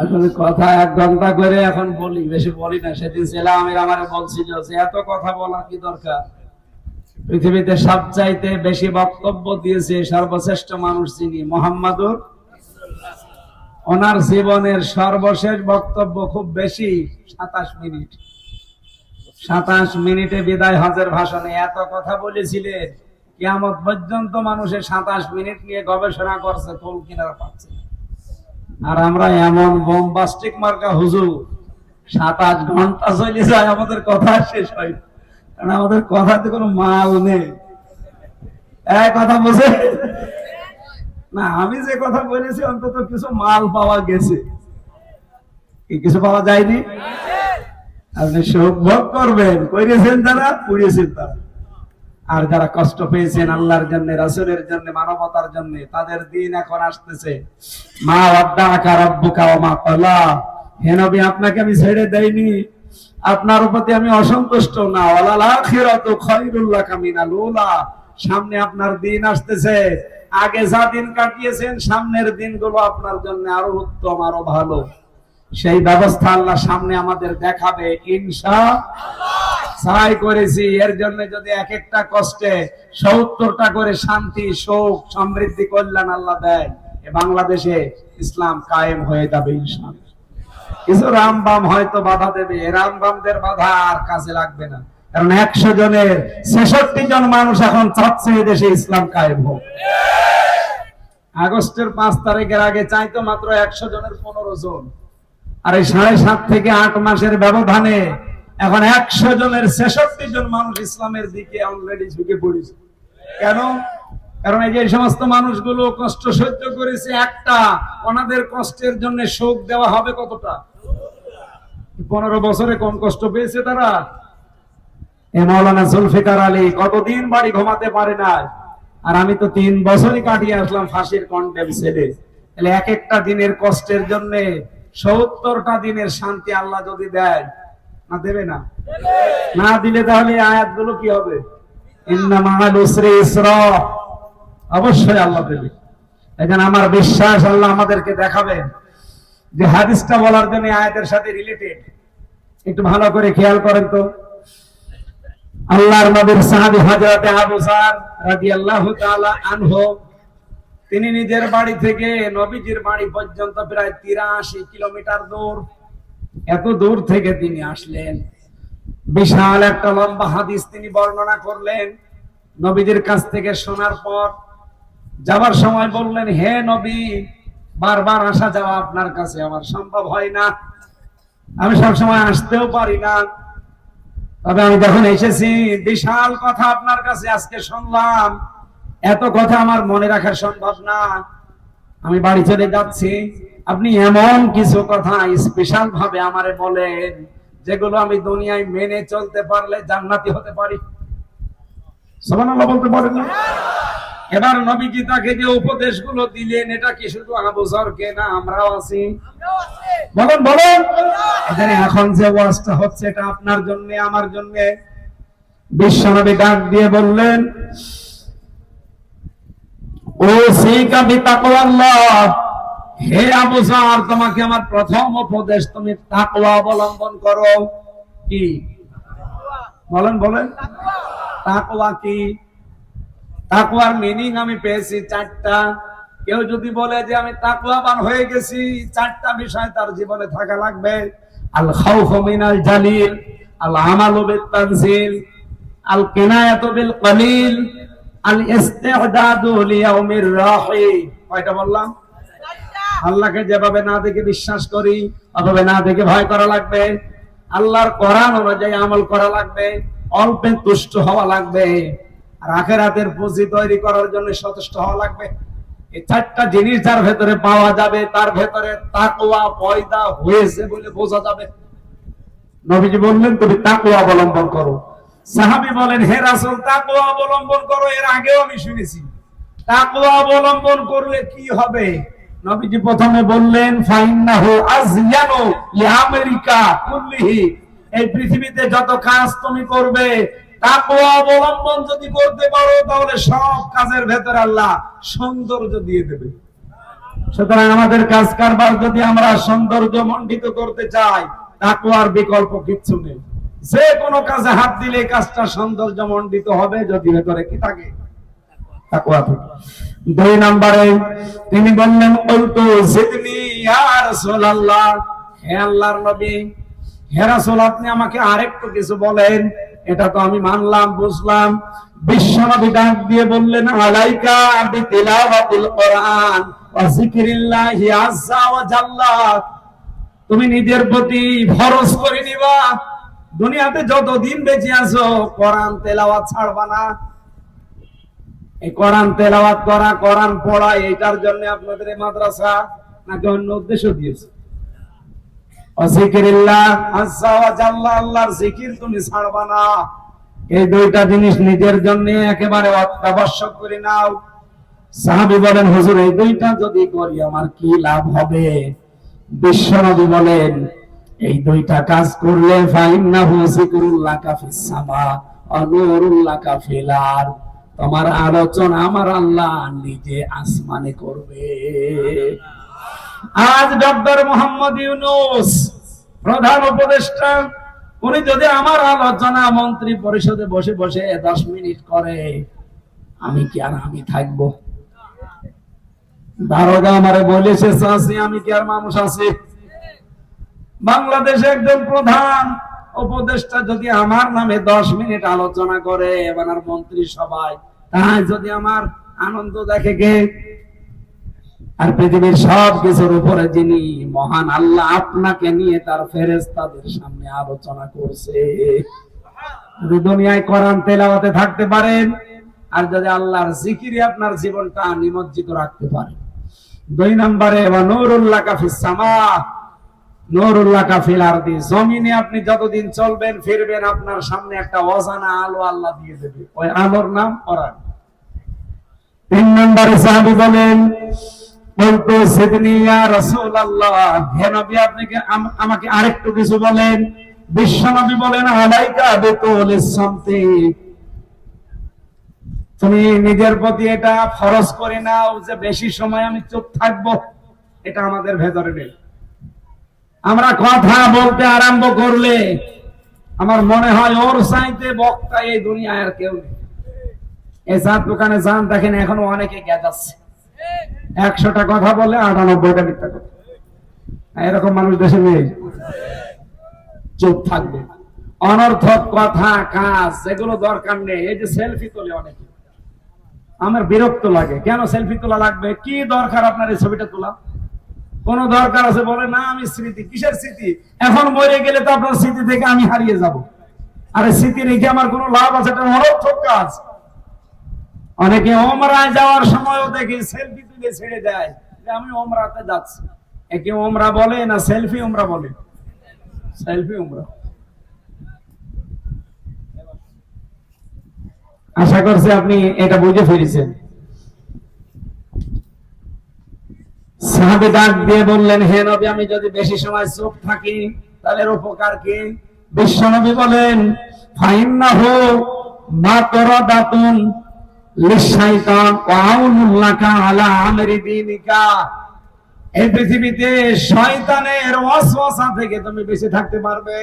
আসলে কথা 1 ঘন্টা করে এখন বলি, বেশি বলি না। সেদিন ছেলে আমারে বলছিল যে এত কথা বলার কি দরকার? পৃথিবীতে সবচাইতে বেশি বক্তব্য দিয়েছে সর্বশ্রেষ্ঠ মানুষ যিনি, মুহাম্মাদুর। ওনার জীবনের সর্বশেষ বক্তব্য খুব বেশি 27 মিনিট। 27 মিনিটে বিদায় হজের ভাষণে এত কথা বলেছিলেন, কিয়ামত পর্যন্ত মানুষের 27 মিনিট নিয়ে গবেষণা করছে, ফুল কিনারা পাচ্ছে না। আর আমরা এমন বোমবাস্টিক মার্কা হুজুর, 27 ঘন্টা চলে যায় আমাদের কথা শেষ হয়, কারণ আমাদের কথাতে কোনো মাল নেই। এক কথা বুঝে না, আমি যে কথা বলেছি অন্তত কিছু মাল পাওয়া গেছে, কি কিছু পাওয়া যায়নি? আপনি সুখ ভোগ করবেন, করেছেন যারা, পুড়িয়েছেন তারা। আর যারা কষ্ট পেয়েছেন আল্লাহর জন্য, রাসূলের জন্য, মানবতার জন্য, তাদের দিন এখন আসতেছে। মা ওয়াদ্দাআকা রাব্বুকা ওয়া মা ক্বালা, হে নবী আপনাকে আমি ছেড়ে দেইনি, আপনার প্রতি আমি অসন্তুষ্ট না। ওয়ালাল আখিরাতু খায়রুল লাকা মিনাল উলা, সামনে আপনার দিন আসতেছে, আগে যা দিন কাটিয়েছেন সামনের দিনগুলো আপনার জন্য আরো উত্তম, আরো ভালো। সেই ব্যবস্থা আল্লাহ সামনে আমাদের দেখাবে ইনশাআল্লাহ। চাই করেছি, এর জন্য যদি এক একটা কষ্টে 70টা করে শান্তি, সুখ, সমৃদ্ধি, কল্যাণ আল্লাহ দেয়, এ বাংলাদেশে ইসলাম কায়েম হয়ে যাবে ইনশাআল্লাহ। কিছু রামবাম হয়তো বাধা দেবে, রামবামদের বাধা আর কাজে লাগবে না, কারণ 100 জনের 66 জন মানুষ এখন চাচ্ছে দেশে ইসলাম কায়েম হোক। আগস্টের 5 তারিখের আগে চাইতো মাত্র 100 জনের 15 জন, আর এই 7.5 থেকে 8 মাসের ব্যবধানে এখন 100 জনের 66 জন মানুষ ইসলামের দিকে অলরেডি ঝুঁকে পড়েছে। কেন? কারণ এই যে সমস্ত মানুষগুলো কষ্ট সহ্য করেছে, একটা ওনাদের কষ্টের জন্য শোক দেওয়া হবে কতটা? 15 বছরে কম কষ্ট পেয়েছে তারা? এ মাওলানা জুলফিকার আলী কতদিন বাড়ি ঘুমাতে পারে না, আর আমি তো 3 বছরই কাটিয়ে আসলাম ফাঁসির কন্ডেম ছেড়ে। তাহলে এক একটা দিনের কষ্টের জন্য 70টা দিনের শান্তি আল্লাহ যদি দেয়, না দেবে না? না দিলে তাহলে আয়াতগুলো কি হবে? ইন্না মা'আল উসরি ইসরা, অবশ্যই আল্লাহ দেবে। এখন আমার বিশ্বাস আল্লাহ আমাদেরকে দেখাবেন। যে হাদিসটা বলার জন্য আয়াতের সাথে রিলেটেড, একটু ভালো করে খেয়াল করেন তো। আল্লাহর নবীর সাহাবী হযরত আবু যর রাদিয়াল্লাহু তাআলা আনহু, তিনি নিজের বাড়ি থেকে নবীজির বাড়ি পর্যন্ত প্রায় 83 কিলোমিটার দূর, এত দূর থেকে তিনি আসলেন। বিশাল একটা লম্বা হাদিস তিনি বর্ণনা করলেন। নবীজির কাছ থেকে শোনার পর যাবার সময় বললেন, হে নবী, বারবার আসা যাওয়া আপনার কাছে আমার সম্ভব হয় না, আমি সব সময় আসতেও পারি না, তবে আমি যখন এসেছি বিশাল কথা আপনার কাছে আজকে শুনলাম, এত কথা আমার মনে রাখা সম্ভব না, আমি বাড়ি চলে যাচ্ছি। আপনি এমন কিছু কথা স্পেশাল ভাবে আমারে বলেন যেগুলো আমি দুনিয়ায় মেনে চলতে পারলে জান্নাতি হতে পারি। সুবহানাল্লাহ বলতে পারেন না? এবার নবীজি তাকে যে উপদেশগুলো দিলেন, এটা কি শুধু আবু যরকে না, আমরাও আছি? বলেন বলেন। এখানে এখন যে ওয়াজটা হচ্ছে এটা আপনার জন্য, আমার জন্য। বিশ্বনবী ডাক দিয়ে বললেন, ও সিকা বিতাকওয়াল্লাহ, হে আবু যর, তোমাকে আমার প্রথম উপদেশ, তুমি তাকওয়া অবলম্বন করো। কি বলেন বলেন? তাকওয়া কি? তাকওয়ার মিনিং আমি পেয়েছি 4টা। কেউ যদি বলে যে আমি তাকওয়াবান হয়ে গেছি, 4টা বিষয় তার জীবনে থাকা লাগবে। আল খাউফু মিনাল জালিল, আল আমালু বিত তানজিল, আল কিনায়াতু বিল কলিল, আল ইস্তি'দাদু লিয়াউমির রাহি। কয়টা বললাম? আল্লাহকে যেভাবে না দেখে বিশ্বাস করি, অথবা না দেখে ভয় করা লাগবে, আল্লাহর কোরআন অনুযায়ী আমল করা লাগবে, অল্পে তুষ্ট হওয়া লাগবে, আর আখিরাতের পুঁজি তৈরি করার জন্য সচেষ্ট হওয়া লাগবে। এই 4টা জিনিস যার ভেতরে পাওয়া যাবে, তার ভেতরে তাকওয়া পয়দা হয়েছে বলে বোঝা যাবে। নবীজি বললেন, তুমি তাকওয়া অবলম্বন করো। সাহাবী বলেন, হে রাসূল, তাকওয়া অবলম্বন করো, এর আগেও আমি শুনেছি, তাকওয়া অবলম্বন করলে কি হবে? নবীজি প্রথমে বললেন, ফাইন্নাহু আযয়ানু লিআমরিকা কুল্লিহি, এই পৃথিবীতে যত কাজ তুমি করবে, তাকওয়া অবলম্বন যদি করতে পারো, তাহলে সব কাজের ভেতরে আল্লাহ সৌন্দর্য দিয়ে দেবে। সুতরাং আমাদের কাজ কারবার যদি আমরা সৌন্দর্য মণ্ডিত করতে চাই, তাকওয়ার বিকল্প কিচ্ছু নেই। যে কোনো কাজে হাত দিলে কাজটা সৌন্দর্য মণ্ডিত হবে, যদি ভেতরে কি থাকে? তাকওয়া থাকে। 2 নম্বরে তিনি বললেন, কুলতু জিদনি ইয়া রাসূলুল্লাহ, হে আল্লাহর নবী, হে রাসূল আপনি আমাকে আরেকটু কিছু বলেন। এটা তো আমি মানলাম, বুঝলাম। বিশ্বনবী ডাক দিয়ে বললেন, আলাইকা বিতিলাওয়াতিল কোরআন ওয়া যিকরিল্লাহি আযজা ওয়া জাল্লা। তুমি নিজের প্রতি ফরজ করে নিবা, দুনিয়াতে যতদিন বেঁচে আছো কোরআন তেলাওয়াত ছাড়বা না। এই কোরআন তেলাওয়াত করা, কোরআন পড়া, এটার জন্য আপনাদের এই মাদ্রাসা নাকি অন্য উদ্দেশ্য দিয়েছে? যিকরিল্লাহ আযজা ওয়া জাল্লা, আল্লাহর জিকির তুমি ছাড়বা না। এই দুইটা জিনিস নিজের জন্য একেবারে অত্যাবশ্যক করে নাও। সাহাবী বলেন, হুজুর এই দুইটা যদি করি আমার কি লাভ হবে? বিশ্বনবী বলেন, এই দুইটা কাজ করলে ফাইন্নাহু যিকরুল্লাকা ফিস সামা ওয়া নূরুল্লাকা ফিল আরদ। তোমার আলোচনা আমার আল্লাহ নিজে আসমানে করবে। আজ ডক্টর মোহাম্মদ ইউনূস প্রধান উপদেষ্টা, উনি যদি আমার আলোচনা মন্ত্রী পরিষদে বসে বসে 10 মিনিট করে, আমি কি আর আমি থাকবো? দারোগা আমারে বলেছে চাচি, আমি কি আর মানুষ আছি? বাংলাদেশে একজন প্রধান উপদেষ্টা যদি আমার নামে 10 মিনিট আলোচনা করে এবার মন্ত্রী সভায়, তাই যদি আমার আনন্দ দেখে কে? আর পৃথিবীর সব কিছুর উপরে যিনি মহান আল্লাহ আপনাকে নিয়ে তার ফেরেশতাদের সামনে আলোচনা করছে। যদি দুনিয়ায় কোরআন তেলাওয়াতে থাকতে পারেন আর যদি আল্লাহর জিকিরে আপনার জীবনটা নিমজ্জিত রাখতে পারেন। 2 নম্বরে ওয়া নূরুল্লাকা ফিস সামা নূরুল্লাকা ফিল আরদি, জমিনে আপনি যতদিন চলবেন ফিরবেন আপনার সামনে একটা অজানা আলো আল্লাহ দিয়ে দেবে, ওই আলোর নাম কোরআন। 3 নম্বরে সাহাবী বলেন, বলতো সিদনি ইয়া রাসূলুল্লাহ, হে নবী আপনি আমাকে আরেকটু কিছু বলেন। বিশ্বনবী বলেন, আলাইকা বিতুলিস সামতি, তুমি নিজের প্রতি এটা ফরজ করে নাও যে বেশি সময় আমি চুপ থাকবো। এটা আমাদের ভেতরে নেই। আমরা কথা বলতে আরম্ভ করলে আমার মনে হয় ওর চাইতে বক্তা এই দুনিয়ায় আর কেউ নেই। এই চার দোকানে যান, দেখেন এখনো অনেকে গ্যাস আছে, 100টা কথা বলে 98টা মিথ্যা কথা। এরকম মানুষ দেশে নেই। চুপ থাকবে, অনর্থক কথা কাজ যেগুলো দরকার নেই। এই যে সেলফি তোলে অনেকে, আমার বিরক্ত লাগে। কেন সেলফি তোলা লাগবে? কি দরকার আপনার এই ছবিটা তোলা? কোন দরকার আছে? বলে না আমি স্মৃতি। কিসের স্মৃতি? এখন মরে গেলে তো আপনার স্মৃতি থেকে আমি হারিয়ে যাব। আরে স্মৃতি রেখে আমার কোনো লাভ আছে? এটা অনর্থক কাজ। অনেকে ওমরায় যাওয়ার সময়ও দেখি সেলফি তুলে ছেড়ে দেয় যে আমি ওমরাতে যাচ্ছি। একে ওমরা বলে না সেলফি ওমরা বলে? সেলফি ওমরা। আশা করছি আপনি এটা বুঝে ফিরেছেন। সাহাবী ডাক দিয়ে বললেন, হে নবী আমি যদি বেশি সময় চুপ থাকি তাহলে এর উপকার কি? বিশ্বনবী বলেন, ফাইন্নাহু মাতরাদাতুন লিশাইতান ওয়া আউনুল্লাকা আলা আমরি দীনিকা। এই পৃথিবীতে শয়তানের ওয়াসওয়াসা থেকে তুমি বেঁচে থাকতে পারবে।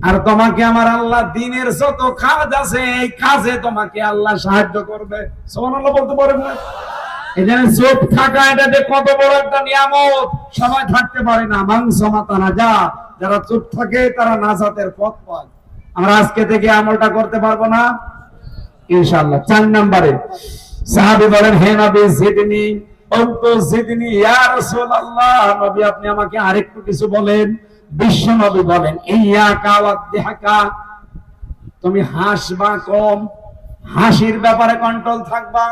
আর তোমাকে আমার আল্লাহ দিনের যত কাজ আছে এই কাজে তোমাকে আল্লাহ সাহায্য করবে। সুবহানাল্লাহ বলতে পারবেন না? এখানে চুপ থাকা এটা যে কত বড় একটা নিয়ামত, সবাই থাকতে পারে না। মানসমাতা নাজা, যারা চুপ থাকে তারা নাজাতের পথ পায়। আমরা আজকে থেকে আমলটা করতে পারবো না ইনশাআল্লাহ। 4 নম্বরে সাহাবী বলেন, হে নবী জিদনি, বলতো জিদনি ইয়া রাসূলুল্লাহ, নবী আপনি আমাকে আরেকটু কিছু বলেন। বিশ্ব নবী বলেন, ইয়াকা ওয়াদহাকা, তুমি হাসবা কম, হাসির ব্যাপারে কন্ট্রোল থাকবা।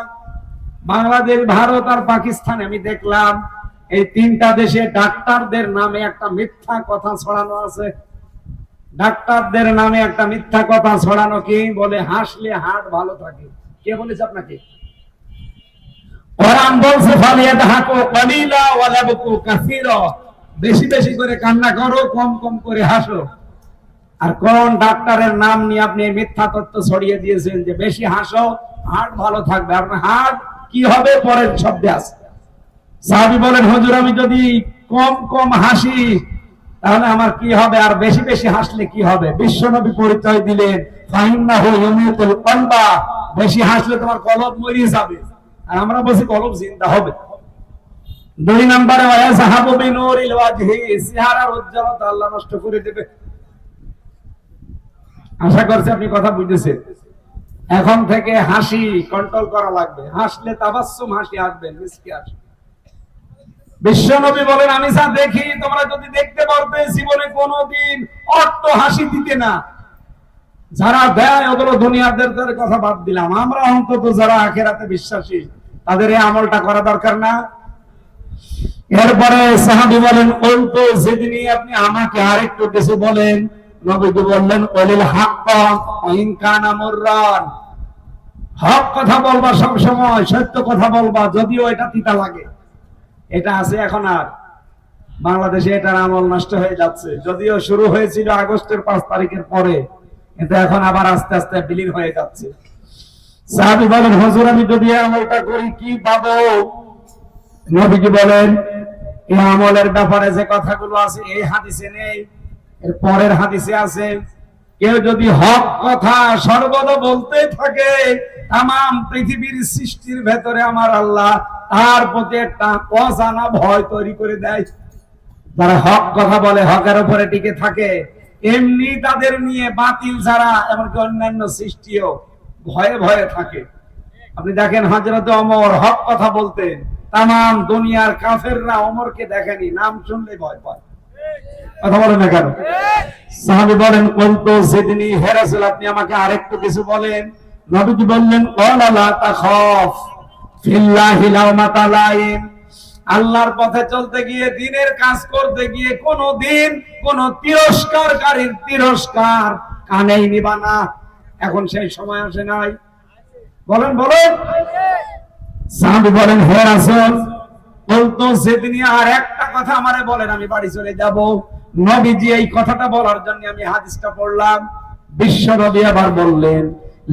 বাংলাদেশ, ভারত আর পাকিস্তানে আমি দেখলাম এই 3টা দেশে ডাক্তারদের নামে একটা মিথ্যা কথা ছড়ানো আছে। ডাক্তারদের নামে একটা মিথ্যা কথা ছড়ানো, কি বলে? হাসলে হার্ট ভালো থাকে। কে বলেছে আপনাকে? কোরআন বলছে ফালিয়াদহাকু কালিলা ওয়া লাবকু কাসীরা, বেশি বেশি করে কান্না করো, কম কম করে হাসো। আর কোন ডাক্তারের নাম নিয়ে আপনি মিথ্যা তথ্য ছড়িয়ে দিয়েছেন যে বেশি হাসো হার্ট ভালো থাকবে? আপনার হার্ট কি হবে পরের শব্দে আছে। সাহাবী বলেন, হুজুর আমি যদি কম কম হাসি তাহলে আমার কি হবে, আর বেশি বেশি হাসলে কি হবে? বিশ্বনবী পরিচয় দিলেন, ফাইন্নাহু ইয়ামিতুল কলবা, বেশি হাসলে তোমার কলব মরে যাবে। আর আমরা বলছি কলব জিন্দা হবে। দুই নম্বরে ওয়ায়াযহাবু বিনুরিল ওয়াজহি, চেহারার উজ্জ্বলতা আল্লাহ নষ্ট করে দেবে। আশা করছি আপনি কথা বুঝেছেন। এখন থেকে হাসি কন্ট্রোল করা লাগবে, হাসলে তাবাসসুম হাসি আসবে, মিষ্টি আসবে। বিশ্ব নবী বলেন, আমি যা দেখি তোমরা যদি দেখতে পারবে জীবনে কোনোদিন অট্ট হাসি দিতে না। যারা দেয় ওগুলো দুনিয়াদের কথা বাদ দিলাম, আমরা অন্তত যারা আখিরাতে বিশ্বাসী তাদের এই আমলটা করা দরকার না? এরপরে সাহাবী বলেন, বলতো যেদিন আপনি আমাকে আরেকটু কিছু বলেন, নবীজি বললেন, ওয়ালিল হাক্কা ওয়া ইন কানা মুররান, হক কথা বলবা, সব সময় সত্য কথা বলবা, যদিও এটা তিতা লাগে। এটা আছে এখন আর বাংলাদেশে এটার আমল নষ্ট হয়ে যাচ্ছে। যদিও শুরু হয়েছিল আগস্টের 5 তারিখের পরে, কিন্তু এখন আবার আস্তে আস্তে বিলীন হয়ে যাচ্ছে। সাহাবী বলেন, হুজুর আমি যদি এই আমলটা করি কি পাবো? নবীজি বলেন, এই আমলের ব্যাপারে যে কথাগুলো আছে এই হাদিসে নেই, এর পরের হাদিসে আছে। কেউ যদি হক কথা সর্বদা বলতে থাকে, তামাম পৃথিবীর সৃষ্টির ভেতরে আমার আল্লাহ তার প্রতি একটা অজানা ভয় তৈরি করে দেয়। যারা হক কথা বলে, হকের উপরে টিকে থাকে, এমনি তাদের নিয়ে বাতিল যারা এমনকি অন্যান্য সৃষ্টিও ভয়ে ভয়ে থাকে। আপনি দেখেন হযরত ওমর হক কথা বলতেন, তামাম দুনিয়ার কাফেররা ওমরকে দেখেনি, নাম শুনলে ভয় পায়। কথা বলেন না কেন? সাহাবী বলেন, বলতো সেদিন হে রাসূল আপনি আমাকে আরেকটু কিছু বলেন। নবীজি বললেন, ওয়ালা লা তাখাফ ফিল্লাহি লাওমাতা লাইম, আল্লাহর পথে চলতে গিয়ে, দ্বীনের কাজ করতে গিয়ে কোনদিন কোন তিরস্কারকারীর তিরস্কার কানেই নিবা না। এখন সেই সময় আসে নাই? বলেন বলেন। সাহাবী বলেন, হে রাসূল বলতো সেদিন আর একটা কথা আমারে বলেন, আমি বাড়ি চলে যাব। নবীজি এই কথাটা বলার জন্য আমি হাদিসটা পড়লাম। বিশ্ব নবী আবার বললেন,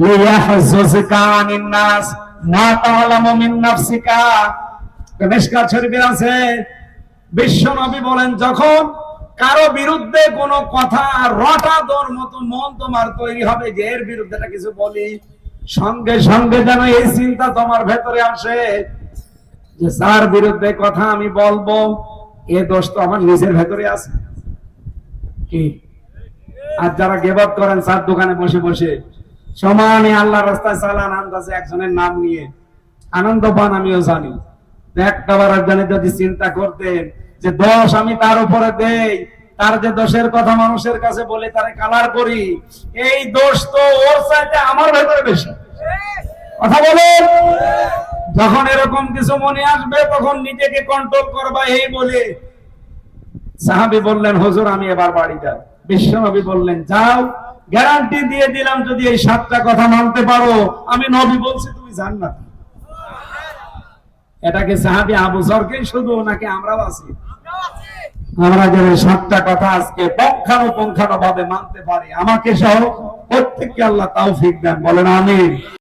লিয়াহযুজকা আনিন নাস মা তাআলামু মিন নাফসিকা। মিশকাত শরীফে আছে, বিশ্ব নবী বলেন, যখন কারো বিরুদ্ধে কোনো কথা রটা দোর মতো মন তোমার তৈরি হবে যে এর বিরুদ্ধে কিছু বলি, সঙ্গে সঙ্গে যেন এই চিন্তা তোমার ভেতরে আসে যে যার বিরুদ্ধে কথা আমি বলবো এ দোষ তো আমার নিজের ভেতরে আছে। কি আর যারা গিবত করেন চার দোকানে বসে বসে সমানে আল্লাহর রাস্তায় চালান আন্দাজে একজনের নাম নিয়ে আনন্দ পান, আমিও জানি। একটাবার একজনের যদি চিন্তা করতেন যে দোষ আমি তার উপরে দেই, তার যে দোষের কথা মানুষের কাছে বলে তারে কালার করি, এই দোষ তো ওর চাইতে আমার ভেতরে বেশি। কথা বলেন। যখন এরকম কিছু মনে আসবে তখন নিজেকে কন্ট্রোল করবা, এই বলে সাহাবী বললেন, হুজুর আমি এবার বাড়ি যাই। বিশ্ব নবী বললেন, যাও, গ্যারান্টি দিয়ে দিলাম যদি এই 7টা কথা মানতে পারো আমি নবী বলছি তুমি জান্নাত। এটাকে সাহাবী আবু যরকেই শুধু নাকি আমরাও আছি? আমরা যেন 7টা কথা আজকে পুঙ্খানুপুঙ্খানুভাবে মানতে পারি, আমাকে সহ প্রত্যেককে আল্লাহ তৌফিক দেন, বলেন আমিন।